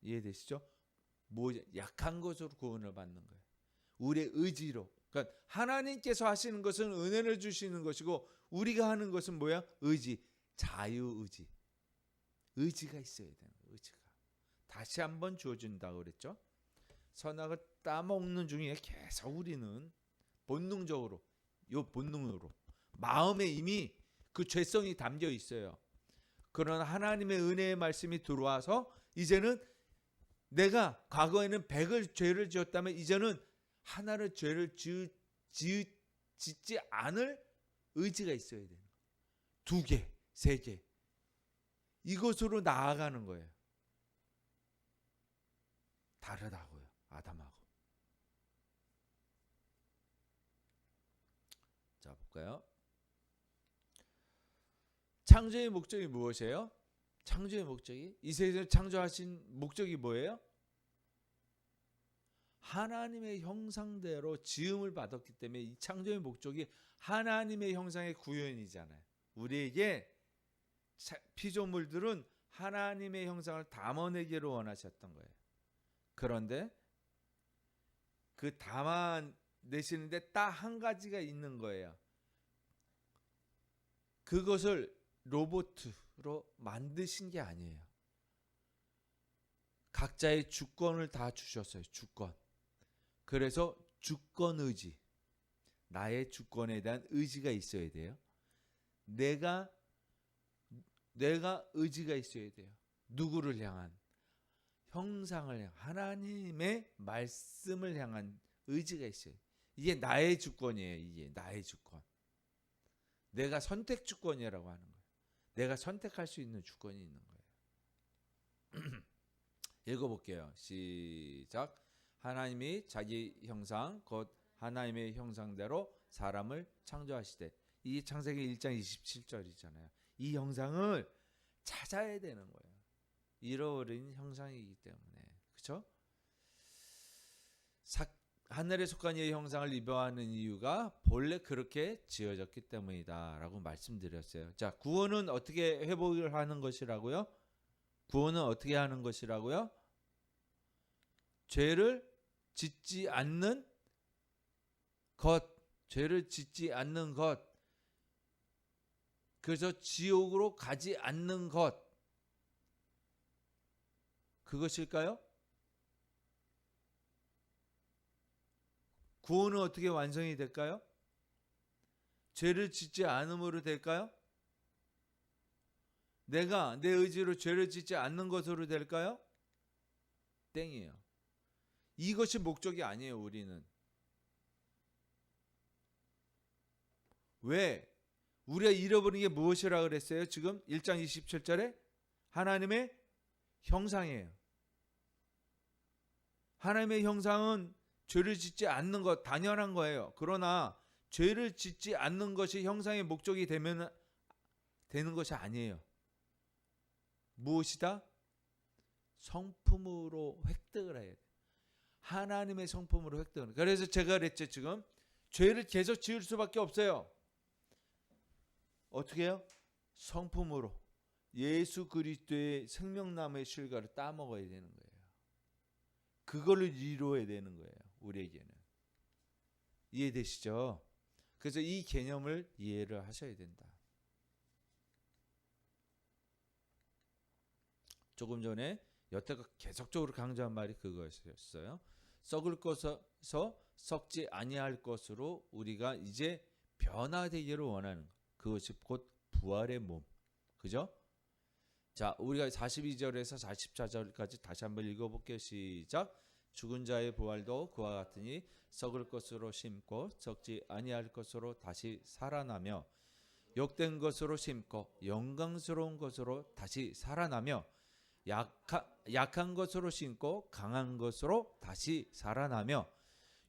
이해되시죠? 약한 것으로 구원을 받는 거예요. 우리의 의지로. 그러니까 하나님께서 하시는 것은 은혜를 주시는 것이고, 우리가 하는 것은 뭐야? 의지, 자유의지. 의지가 있어야 되는 거예요. 의지가 다시 한번 주어진다고 그랬죠. 선악을 따먹는 중에 계속 우리는 본능적으로, 본능으로 마음에 이미 그 죄성이 담겨 있어요. 그러나 하나님의 은혜의 말씀이 들어와서 이제는 내가 과거에는 100을 죄를 지었다면 이제는 하나를 죄를 짓지 않을 의지가 있어야 되는 거예요. 2개, 3개. 이것으로 나아가는 거예요. 다르다고요, 아담하고. 자, 볼까요? 창조의 목적이 무엇이에요? 창조의 목적이, 이 세상을 창조하신 목적이 뭐예요? 하나님의 형상대로 지음을 받았기 때문에 이 창조의 목적이 하나님의 형상의 구현이잖아요. 우리에게 피조물들은 하나님의 형상을 담아내기를 원하셨던 거예요. 그런데 그 담아내시는데 딱 한 가지가 있는 거예요. 그것을 로봇으로 만드신 게 아니에요. 각자의 주권을 다 주셨어요. 주권. 그래서 주권의지, 나의 주권에 대한 의지가 있어야 돼요. 내가 의지가 있어야 돼요. 누구를 향한? 형상을 향한, 하나님의 말씀을 향한 의지가 있어요. 이게 나의 주권이에요. 이게 나의 주권. 내가 선택 주권이라고 하는 거예요. 내가 선택할 수 있는 주권이 있는 거예요. 읽어볼게요. 시작. 하나님이 자기 형상 곧 하나님의 형상대로 사람을 창조하시되. 이 창세기 1장 27절이잖아요. 이 형상을 찾아야 되는 거예요. 잃어버린 형상이기 때문에. 그렇죠? 하늘에 속한 이의 형상을 입어하는 이유가 본래 그렇게 지어졌기 때문이다 라고 말씀드렸어요. 자, 구원은 어떻게 회복을 하는 것이라고요? 구원은 어떻게 하는 것이라고요? 죄를 짓지 않는 것. 죄를 짓지 않는 것. 그래서 지옥으로 가지 않는 것. 그것일까요? 구원은 어떻게 완성이 될까요? 죄를 짓지 않음으로 될까요? 내가 내 의지로 죄를 짓지 않는 것으로 될까요? 땡이에요. 이것이 목적이 아니에요. 우리는. 왜? 우리가 잃어버린 게 무엇이라 그랬어요? 지금 1장 27절에 하나님의 형상이에요. 하나님의 형상은 죄를 짓지 않는 것 당연한 거예요. 그러나 죄를 짓지 않는 것이 형상의 목적이 되는 것이 아니에요. 무엇이다? 성품으로 획득을 해야 돼. 하나님의 성품으로 획득을. 그래서 제가 그랬죠. 지금 죄를 계속 지을 수밖에 없어요. 어떻게 해요? 성품으로 예수 그리스도의 생명나무의 실과를 따먹어야 되는 거예요. 그거를 이루어야 되는 거예요. 우리에게는. 이해되시죠? 그래서 이 개념을 이해를 하셔야 된다. 조금 전에 여태껏 계속적으로 강조한 말이 그것이었어요. 썩을 것에서 썩지 아니할 것으로 우리가 이제 변화되기를 원하는 것. 그것이 곧 부활의 몸. 그죠? 자, 우리가 42절에서 44절까지 다시 한번 읽어볼게요. 시작. 죽은 자의 부활도 그와 같으니 썩을 것으로 심고 썩지 아니할 것으로 다시 살아나며 욕된 것으로 심고 영광스러운 것으로 다시 살아나며 약한 것으로 심고 강한 것으로 다시 살아나며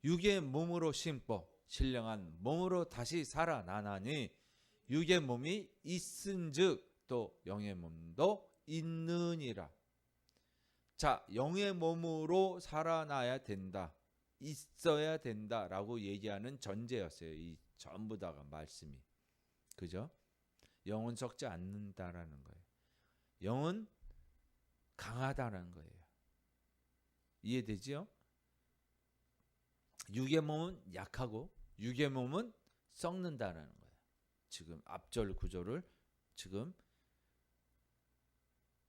육의 몸으로 심고 신령한 몸으로 다시 살아나나니 육의 몸이 있은즉 또 영의 몸도 있느니라. 자, 영의 몸으로 살아나야 된다, 있어야 된다라고 얘기하는 전제였어요. 이 전부 다가 말씀이. 그죠? 영은 썩지 않는다라는 거예요. 영은 강하다는 거예요. 이해되지요? 육의 몸은 약하고 육의 몸은 썩는다라는 거예요. 지금 앞절 구조를 지금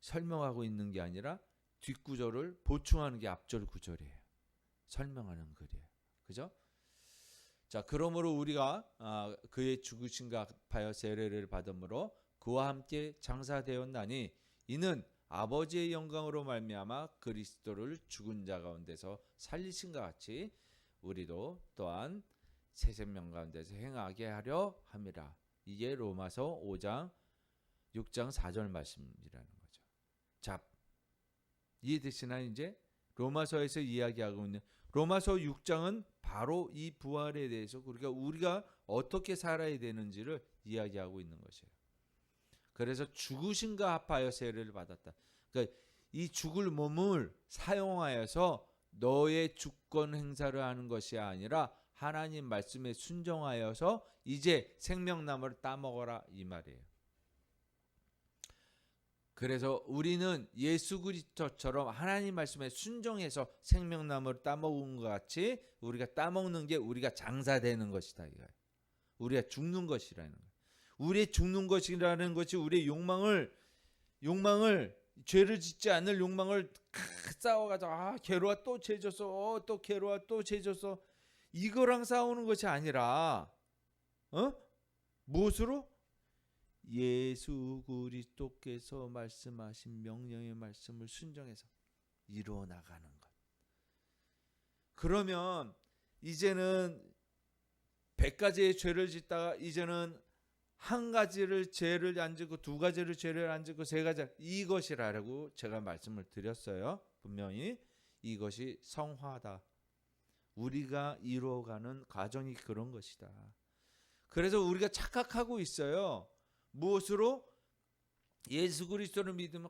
설명하고 있는 게 아니라 뒷구조를 보충하는 게 앞절 구절이에요. 설명하는 글이에요. 그죠? 자, 그러므로 우리가 그의 죽으심과 합하여 세례를 받음으로 그와 함께 장사되었나니 이는 아버지의 영광으로 말미암아 그리스도를 죽은 자 가운데서 살리신과 같이 우리도 또한 새 생명 가운데서 행하게 하려 함이라. 이게 로마서 5장 6장 4절 말씀이라는 거죠. 자, 이해되시나요? 이제 로마서에서 이야기하고 있는 로마서 6장은 바로 이 부활에 대해서 그러니까 우리가 어떻게 살아야 되는지를 이야기하고 있는 것이에요. 그래서 죽으신가 합하여 세례를 받았다. 그러니까 이 죽을 몸을 사용하여서 너의 주권 행사를 하는 것이 아니라 하나님 말씀에 순종하여서 이제 생명나무를 따먹어라 이 말이에요. 그래서 우리는 예수 그리스도처럼 하나님 말씀에 순종해서 생명나무를 따먹은 것 같이 우리가 따먹는 게 우리가 장사되는 것이다 이거예요. 우리가 죽는 것이라는 거예요. 우리의 죽는 것이라는 것이 우리의 욕망을 죄를 짓지 않을 욕망을 싸워가지고 괴로워 또 죄졌어 또 괴로워 또 죄졌어 이거랑 싸우는 것이 아니라 무엇으로? 예수 그리스도께서 말씀하신 명령의 말씀을 순종해서 이루어 나가는 것. 그러면 이제는 100가지의 죄를 짓다가 이제는 한 가지를 죄를 안 짓고 두 가지를 죄를 안 짓고 세 가지 이것이라고 제가 말씀을 드렸어요. 분명히 이것이 성화다. 우리가 이루어가는 과정이 그런 것이다. 그래서 우리가 착각하고 있어요. 무엇으로? 예수 그리스도를 믿으면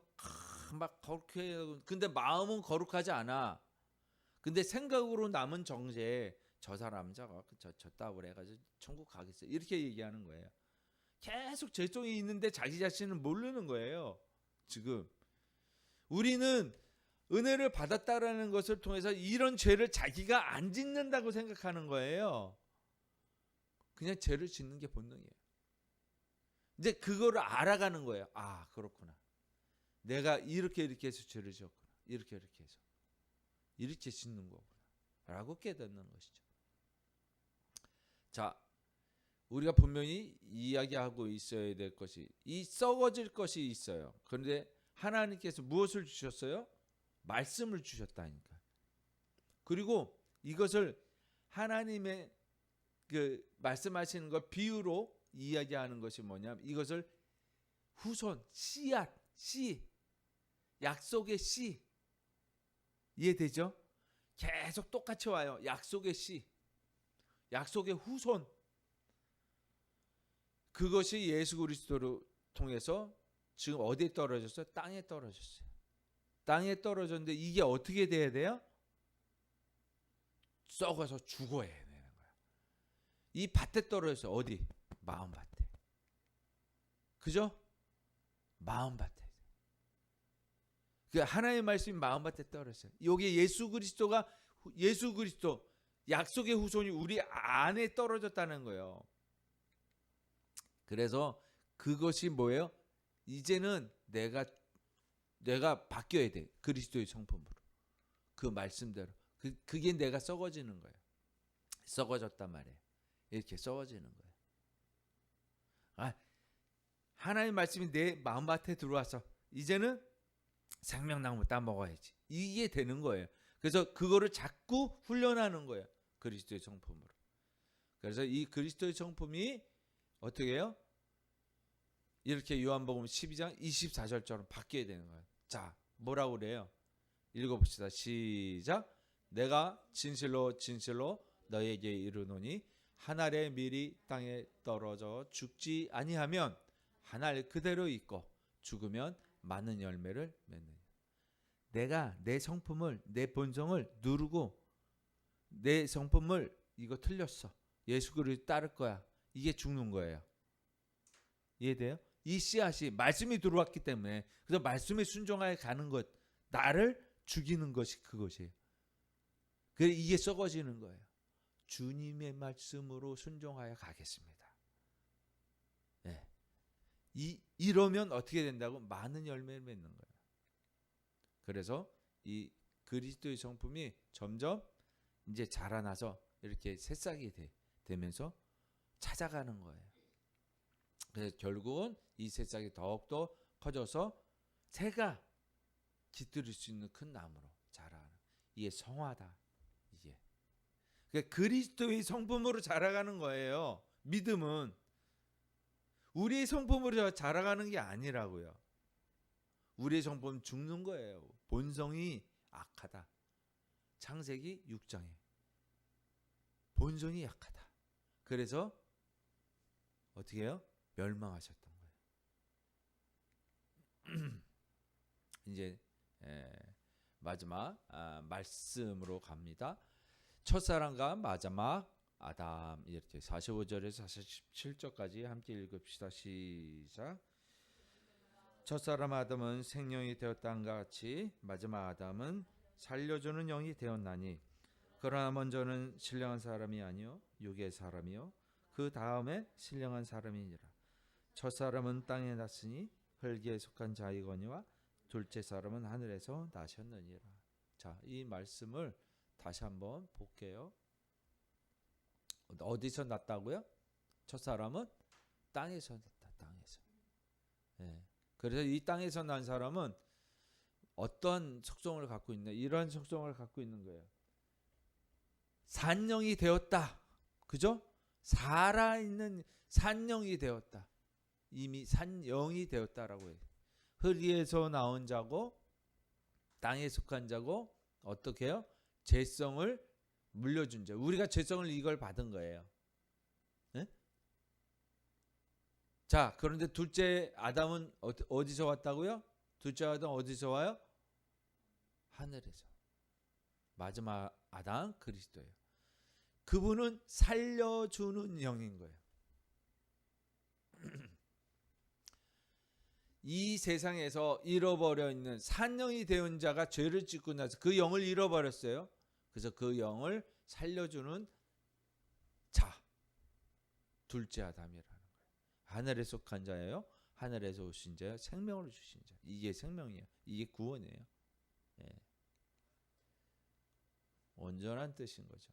막 거룩해. 근데 마음은 거룩하지 않아. 근데 생각으로 남은 정죄 저 사람 저거 저 따위로 해가지고 천국 가겠어요. 이렇게 얘기하는 거예요. 계속 죄성이 있는데 자기 자신은 모르는 거예요. 지금 우리는 은혜를 받았다라는 것을 통해서 이런 죄를 자기가 안 짓는다고 생각하는 거예요. 그냥 죄를 짓는 게 본능이에요. 이제 그거를 알아가는 거예요. 아, 그렇구나. 내가 이렇게 해서 죄를 지었구나. 이렇게 해서 이렇게 짓는 거구나 라고 깨닫는 것이죠. 자, 우리가 분명히 이야기하고 있어야 될 것이 이 썩어질 것이 있어요. 그런데 하나님께서 무엇을 주셨어요? 말씀을 주셨다니까. 그리고 이것을 하나님의 그 말씀하시는 것 비유로 이야기하는 것이 뭐냐면 이것을 후손, 씨앗, 씨, 약속의 씨 이해되죠? 계속 똑같이 와요. 약속의 씨, 약속의 후손. 그것이 예수 그리스도를 통해서 지금 어디에 떨어졌어요? 땅에 떨어졌어요. 땅에 떨어졌는데 이게 어떻게 돼야 돼요? 썩어서 죽어야 되는 거야. 이 밭에 떨어졌어요. 어디? 마음밭에. 그죠? 마음밭에. 그 하나님의 말씀이 마음밭에 떨어졌어요. 여기 예수 그리스도 약속의 후손이 우리 안에 떨어졌다는 거예요. 그래서 그것이 뭐예요? 이제는 내가 바뀌어야 돼. 그리스도의 성품으로. 그 말씀대로. 그게 내가 썩어지는 거예요. 썩어졌단 말이에요. 이렇게 썩어지는 거예요. 하나님의 말씀이 내 마음밭에 들어와서 이제는 생명나무 따 먹어야지. 이게 되는 거예요. 그래서 그거를 자꾸 훈련하는 거예요. 그리스도의 성품으로. 그래서 이 그리스도의 성품이 어떻게 해요? 이렇게 요한복음 12장 24절처럼 바뀌어야 되는 거예요. 자, 뭐라고 그래요? 읽어봅시다. 시작. 내가 진실로 진실로 너에게 이르노니 한 알의 밀이 땅에 떨어져 죽지 아니하면 한 알 그대로 있고 죽으면 많은 열매를 맺느니라. 내가 내 성품을, 내 본성을 누르고 내 성품을 이거 틀렸어. 예수 그리스도 따를 거야. 이게 죽는 거예요. 이해돼요? 이 씨앗이 말씀이 들어왔기 때문에 그래서 말씀에 순종하여 가는 것, 나를 죽이는 것이 그것이에요. 그래서 이게 썩어지는 거예요. 주님의 말씀으로 순종하여 가겠습니다. 네. 이러면 어떻게 된다고? 많은 열매를 맺는 거예요. 그래서 이 그리스도의 성품이 점점 이제 자라나서 이렇게 새싹이 되면서 찾아가는 거예요. 그래서 결국은 이 새싹이 더욱더 커져서 새가 깃들일 수 있는 큰 나무로 자라는, 이게 성화다. 이게 그러니까 그리스도의 성품으로 자라가는 거예요. 믿음은 우리의 성품으로 자라가는 게 아니라고요. 우리의 성품은 죽는 거예요. 본성이 악하다. 창세기 6장에 본성이 약하다. 그래서 어떻게 해요? 멸망하셨던 거예요. 이제 마지막 말씀으로 갑니다. 첫사랑과 마지막 아담, 이렇게 45절에서 47절까지 함께 읽읍시다. 시작. 첫사람 아담은 생명이 되었다 함과 같이 마지막 아담은 살려주는 영이 되었나니, 그러나 먼저는 신령한 사람이 아니요 육의 사람이요 그 다음에 신령한 사람이니라. 첫사람은 땅에 났으니 흙에 속한 자이거니와 둘째 사람은 하늘에서 나셨느니라. 자, 이 말씀을 다시 한번 볼게요. 어디서 났다고요? 첫사람은 땅에서 났다. 땅에서. 네. 그래서 이 땅에서 난 사람은 어떤 속성을 갖고 있나? 이런 속성을 갖고 있는 거예요. 산영이 되었다. 그죠? 살아있는 산영이 되었다. 이미 산영이 되었다라고 해요. 흙에서 나온 자고 땅에 속한 자고 어떻게 해요? 죄성을 물려준 자. 우리가 죄성을 이걸 받은 거예요. 네? 자, 그런데 둘째 아담은 어디서 왔다고요? 둘째 아담 어디서 와요? 하늘에서. 마지막 아담 그리스도예요. 그분은 살려주는 영인 거예요. 이 세상에서 잃어버려 있는 산영이 되온 자가 죄를 짓고 나서 그 영을 잃어버렸어요. 그래서 그 영을 살려주는 자, 둘째 아담이라는 거예요. 하늘에 속한 자예요. 하늘에서 오신 자예요. 생명을 주신 자. 이게 생명이에요. 이게 구원이에요. 예. 온전한 뜻인 거죠.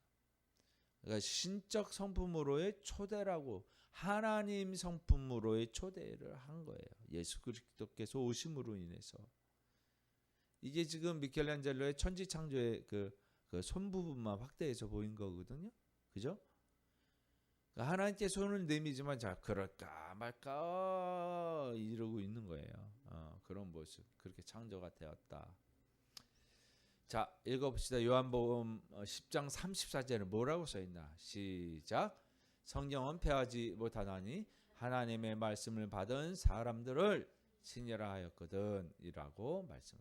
그러니까 신적 성품으로의 초대라고, 하나님 성품으로의 초대를 한 거예요. 예수 그리스도께서 오심으로 인해서. 이게 지금 미켈란젤로의 천지창조의 그 손부분만 확대해서 보인 거거든요. 그죠? 그러니까 하나님께 손을 내미지만 자, 그럴까 말까 이러고 있는 거예요. 그런 모습. 그렇게 창조가 되었다. 자, 읽어봅시다. 요한복음 10장 34절에 뭐라고 써있나? 시작. 성경은 패하지 못하나니 하나님의 말씀을 받은 사람들을 신이라 하였거든 이라고 말씀.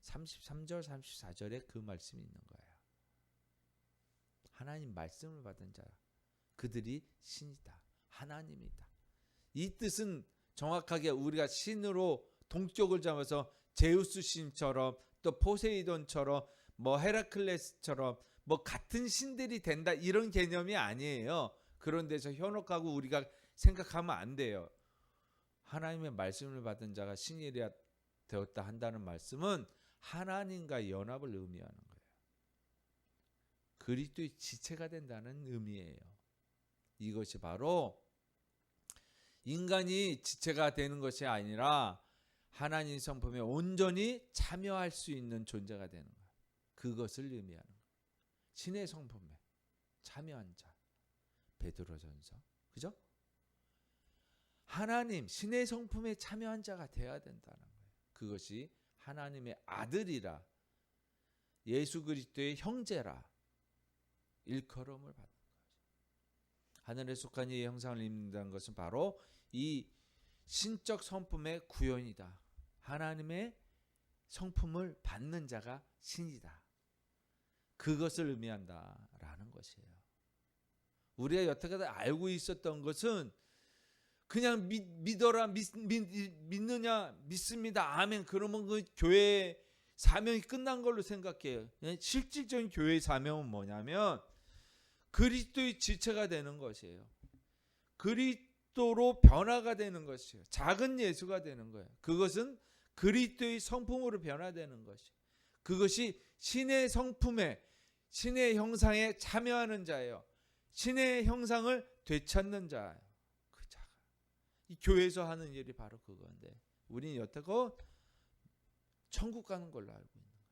33절 34절에 그 말씀이 있는 거예요. 하나님 말씀을 받은 자, 그들이 신이다. 하나님이다. 이 뜻은 정확하게 우리가 신으로 동격을 잡아서 제우스 신처럼 또 포세이돈처럼 뭐 헤라클레스처럼 뭐 같은 신들이 된다 이런 개념이 아니에요. 그런 데서 현혹하고 우리가 생각하면 안 돼요. 하나님의 말씀을 받은 자가 신이 되었다 한다는 말씀은 하나님과 연합을 의미하는 거예요. 그리스도의 지체가 된다는 의미예요. 이것이 바로 인간이 지체가 되는 것이 아니라 하나님 성품에 온전히 참여할 수 있는 존재가 되는 거예요. 그것을 의미하는 거예요. 신의 성품에 참여한 자. 베드로전서. 그죠? 하나님 신의 성품에 참여한 자가 되어야 된다는 거예요. 그것이 하나님의 아들이라 예수 그리스도의 형제라 일컬음을 받는 거죠. 하늘에 속한 이의 형상을 입는다는 것은 바로 이 신적 성품의 구현이다. 하나님의 성품을 받는 자가 신이다. 그것을 의미한다라는 것이에요. 우리가 여태까지 알고 있었던 것은 그냥 믿어라, 믿느냐, 믿습니다, 아멘. 그러면 그 교회의 사명이 끝난 걸로 생각해요. 실질적인 교회의 사명은 뭐냐면 그리스도의 지체가 되는 것이에요. 그리스도로 변화가 되는 것이에요. 작은 예수가 되는 거예요. 그것은 그리스도의 성품으로 변화되는 것이에요. 그것이 신의 성품에, 신의 형상에 참여하는 자예요. 신의 형상을 되찾는 자예요. 그 자가. 이 교회에서 하는 일이 바로 그건데 우리는 여태껏 천국 가는 걸로 알고 있는 거예요.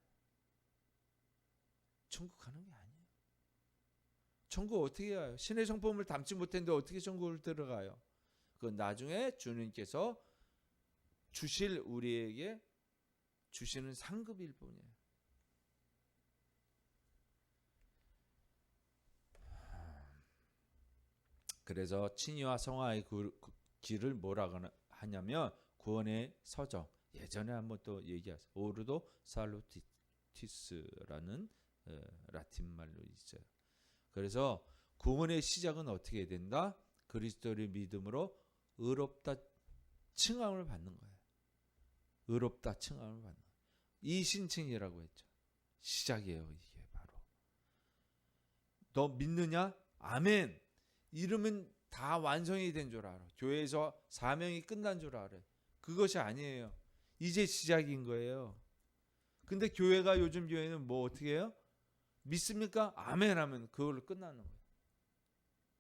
천국 가는 게 아니에요. 천국 어떻게 가요? 신의 성품을 담지 못했는데 어떻게 천국을 들어가요? 그건 나중에 주님께서 주실 우리에게 주시는 상급일 뿐이에요. 그래서 친의와 성화의 길을 뭐라고 하냐면 구원의 서정. 예전에 한번 또 얘기했어요. 오르도 살루티스라는 라틴 말로 있어요. 그래서 구원의 시작은 어떻게 된다? 그리스도를 믿음으로 의롭다 칭함을 받는 거예요. 의롭다 칭함을 받는 거예요. 이 신칭이라고 했죠. 시작이에요. 이게 바로. 너 믿느냐? 아멘. 이러면 다 완성이 된 줄 알아. 교회에서 사명이 끝난 줄 알아요. 그것이 아니에요. 이제 시작인 거예요. 근데 교회가 요즘 교회는 뭐 어떻게 해요? 믿습니까? 아멘 하면 그걸로 끝나는 거예요.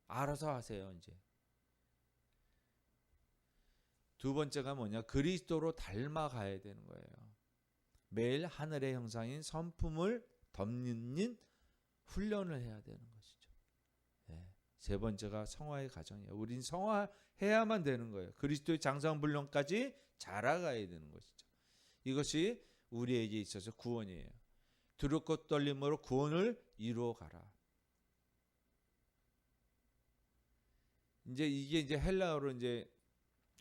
알아서 하세요. 이제. 두 번째가 뭐냐? 그리스도로 닮아가야 되는 거예요. 매일 하늘의 형상인 성품을 덮는 훈련을 해야 되는 것이죠. 네. 세 번째가 성화의 과정이에요. 우린 성화해야만 되는 거예요. 그리스도의 장성분량까지 자라가야 되는 것이죠. 이것이 우리에게 있어서 구원이에요. 두렵고 떨림으로 구원을 이루어가라. 이게 이제 헬라어로 이제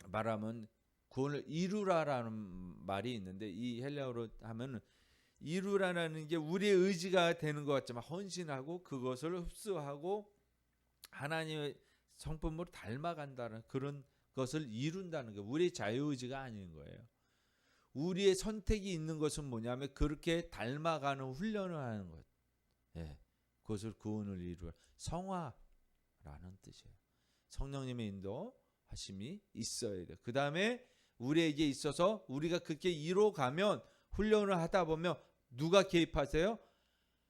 말하면 구원을 이루라라는 말이 있는데 이 헬라어로 하면 이루라는 게 우리의 의지가 되는 것 같지만 헌신하고 그것을 흡수하고 하나님의 성품으로 닮아간다는 그런 것을 이룬다는 게 우리의 자유의지가 아닌 거예요. 우리의 선택이 있는 것은 뭐냐면 그렇게 닮아가는 훈련을 하는 것. 예, 그것을 구원을 이루라. 성화라는 뜻이에요. 성령님의 인도하심이 있어야 돼요. 그 다음에 우리에게 있어서 우리가 그렇게 이루어가면 훈련을 하다 보면 누가 개입하세요?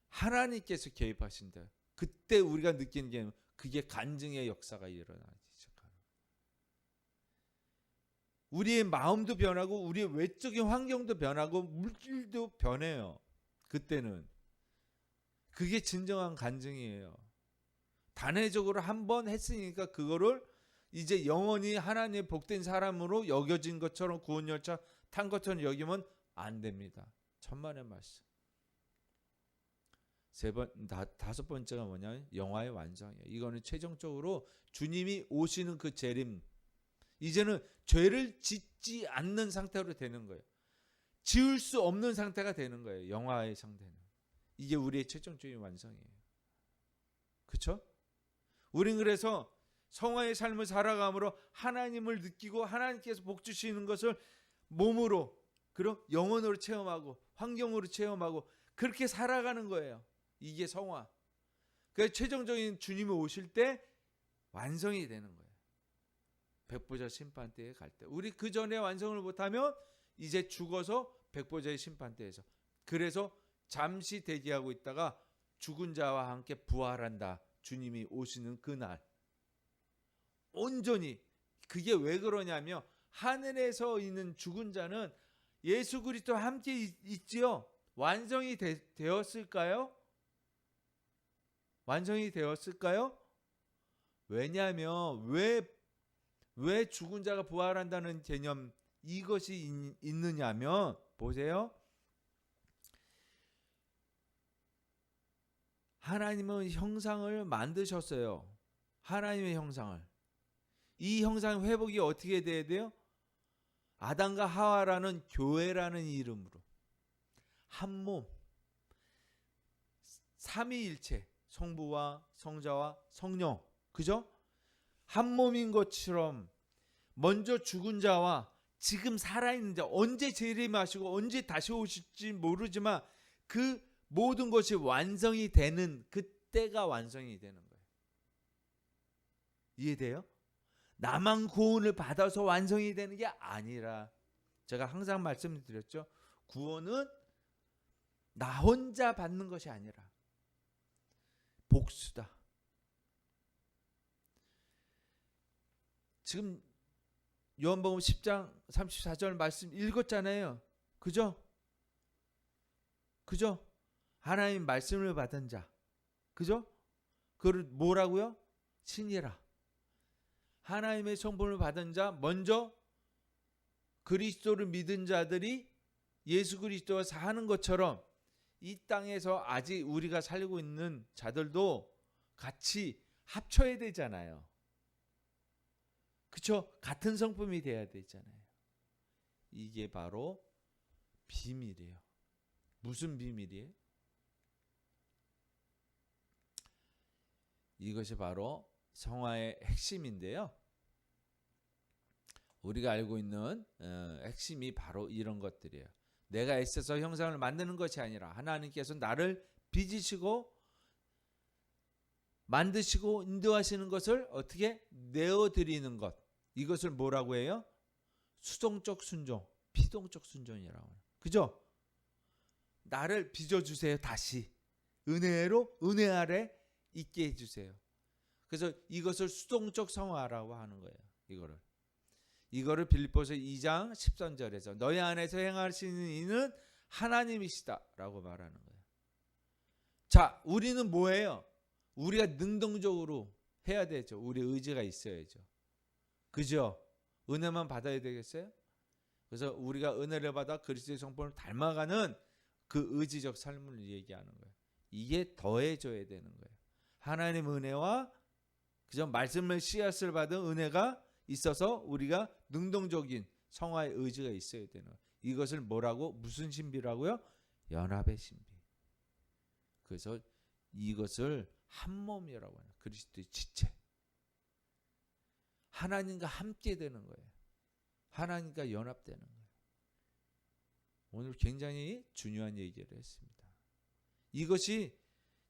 하나님께서 개입하신다. 그때 우리가 느끼는 게 그게 간증의 역사가 일어나기 시작하는 거예요. 우리의 마음도 변하고 우리의 외적인 환경도 변하고 물질도 변해요. 그때는 그게 진정한 간증이에요. 단회적으로 한번 했으니까 그거를 이제 영원히 하나님의 복된 사람으로 여겨진 것처럼 구원 열차 탄 것처럼 여기면 안 됩니다. 천만의 말씀. 다섯 번째가 뭐냐면 영화의 완성이에요. 이거는 최종적으로 주님이 오시는 그 재림. 이제는 죄를 짓지 않는 상태로 되는 거예요. 지을 수 없는 상태가 되는 거예요. 영화의 상태는. 이게 우리의 최종적인 완성이에요. 그렇죠? 우린 그래서 성화의 삶을 살아감으로 하나님을 느끼고 하나님께서 복 주시는 것을 몸으로 그리고 영혼으로 체험하고 환경으로 체험하고 그렇게 살아가는 거예요. 이게 성화. 그래서 최종적인 주님이 오실 때 완성이 되는 거예요. 백보자 심판대에 갈 때. 우리 그 전에 완성을 못하면 이제 죽어서 백보자의 심판대에서. 그래서 잠시 대기하고 있다가 죽은 자와 함께 부활한다. 주님이 오시는 그날. 온전히. 그게 왜 그러냐면 하늘에서 있는 죽은 자는 예수 그리스도와 함께 있지요. 완성이 되었을까요? 완성이 되었을까요? 왜냐하면 왜 죽은 자가 부활한다는 개념 이것이 있느냐면 보세요. 하나님은 형상을 만드셨어요. 하나님의 형상을. 이 형상 회복이 어떻게 돼야 돼요? 아담과 하와라는 교회라는 이름으로 한 몸, 삼위일체, 성부와 성자와 성령, 그죠? 한 몸인 것처럼 먼저 죽은 자와 지금 살아있는 자, 언제 재림하시고 언제 다시 오실지 모르지만 그 모든 것이 완성이 되는 그때가 완성이 되는 거예요. 이해돼요? 나만 구원을 받아서 완성이 되는 게 아니라, 제가 항상 말씀드렸죠. 구원은 나 혼자 받는 것이 아니라 복수다. 지금 요한복음 10장 34절 말씀 읽었잖아요. 그죠? 그죠? 하나님 말씀을 받은 자. 그죠? 그걸 뭐라고요? 신이라. 하나님의 성품을 받은 자, 먼저 그리스도를 믿은 자들이 예수 그리스도와 사는 것처럼 이 땅에서 아직 우리가 살고 있는 자들도 같이 합쳐야 되잖아요. 그렇죠? 같은 성품이 돼야 되잖아요. 이게 바로 비밀이에요. 무슨 비밀이에요? 이것이 바로 성화의 핵심인데요. 우리가 알고 있는 핵심이 바로 이런 것들이에요. 내가 애써서 형상을 만드는 것이 아니라 하나님께서 나를 빚으시고 만드시고 인도하시는 것을 어떻게 내어드리는 것. 이것을 뭐라고 해요? 수동적 순종, 피동적 순종이라고 해요. 그죠? 나를 빚어주세요. 다시 은혜로 은혜 아래 있게 해주세요. 그래서 이것을 수동적 성화라고 하는 거예요. 이거를 빌립보서 2장 13절에서 너희 안에서 행하시는 이는 하나님이시다라고 말하는 거예요. 자, 우리는 뭐예요? 우리가 능동적으로 해야 되죠. 우리 의지가 있어야죠. 그죠? 은혜만 받아야 되겠어요? 그래서 우리가 은혜를 받아 그리스도의 성품을 닮아가는 그 의지적 삶을 얘기하는 거예요. 이게 더해져야 되는 거예요. 하나님 은혜와 그저 말씀을 씨앗을 받은 은혜가 있어서 우리가 능동적인 성화의 의지가 있어야 되는 거예요. 이것을 뭐라고? 무슨 신비라고요? 연합의 신비. 그래서 이것을 한 몸이라고 해요. 그리스도의 지체. 하나님과 함께 되는 거예요. 하나님과 연합되는 거예요. 오늘 굉장히 중요한 얘기를 했습니다. 이것이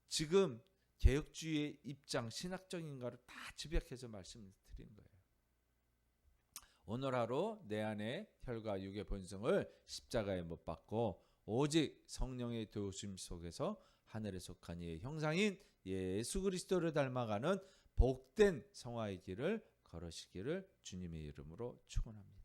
지금 개혁주의의 입장, 신학적인가를 다 집약해서 말씀을 드린 거예요. 오늘 하루 내 안에 혈과 육의 본성을 십자가에 못 박고 오직 성령의 도우심 속에서 하늘에 속한 이의 형상인 예수 그리스도를 닮아가는 복된 성화의 길을 걸으시기를 주님의 이름으로 축원합니다.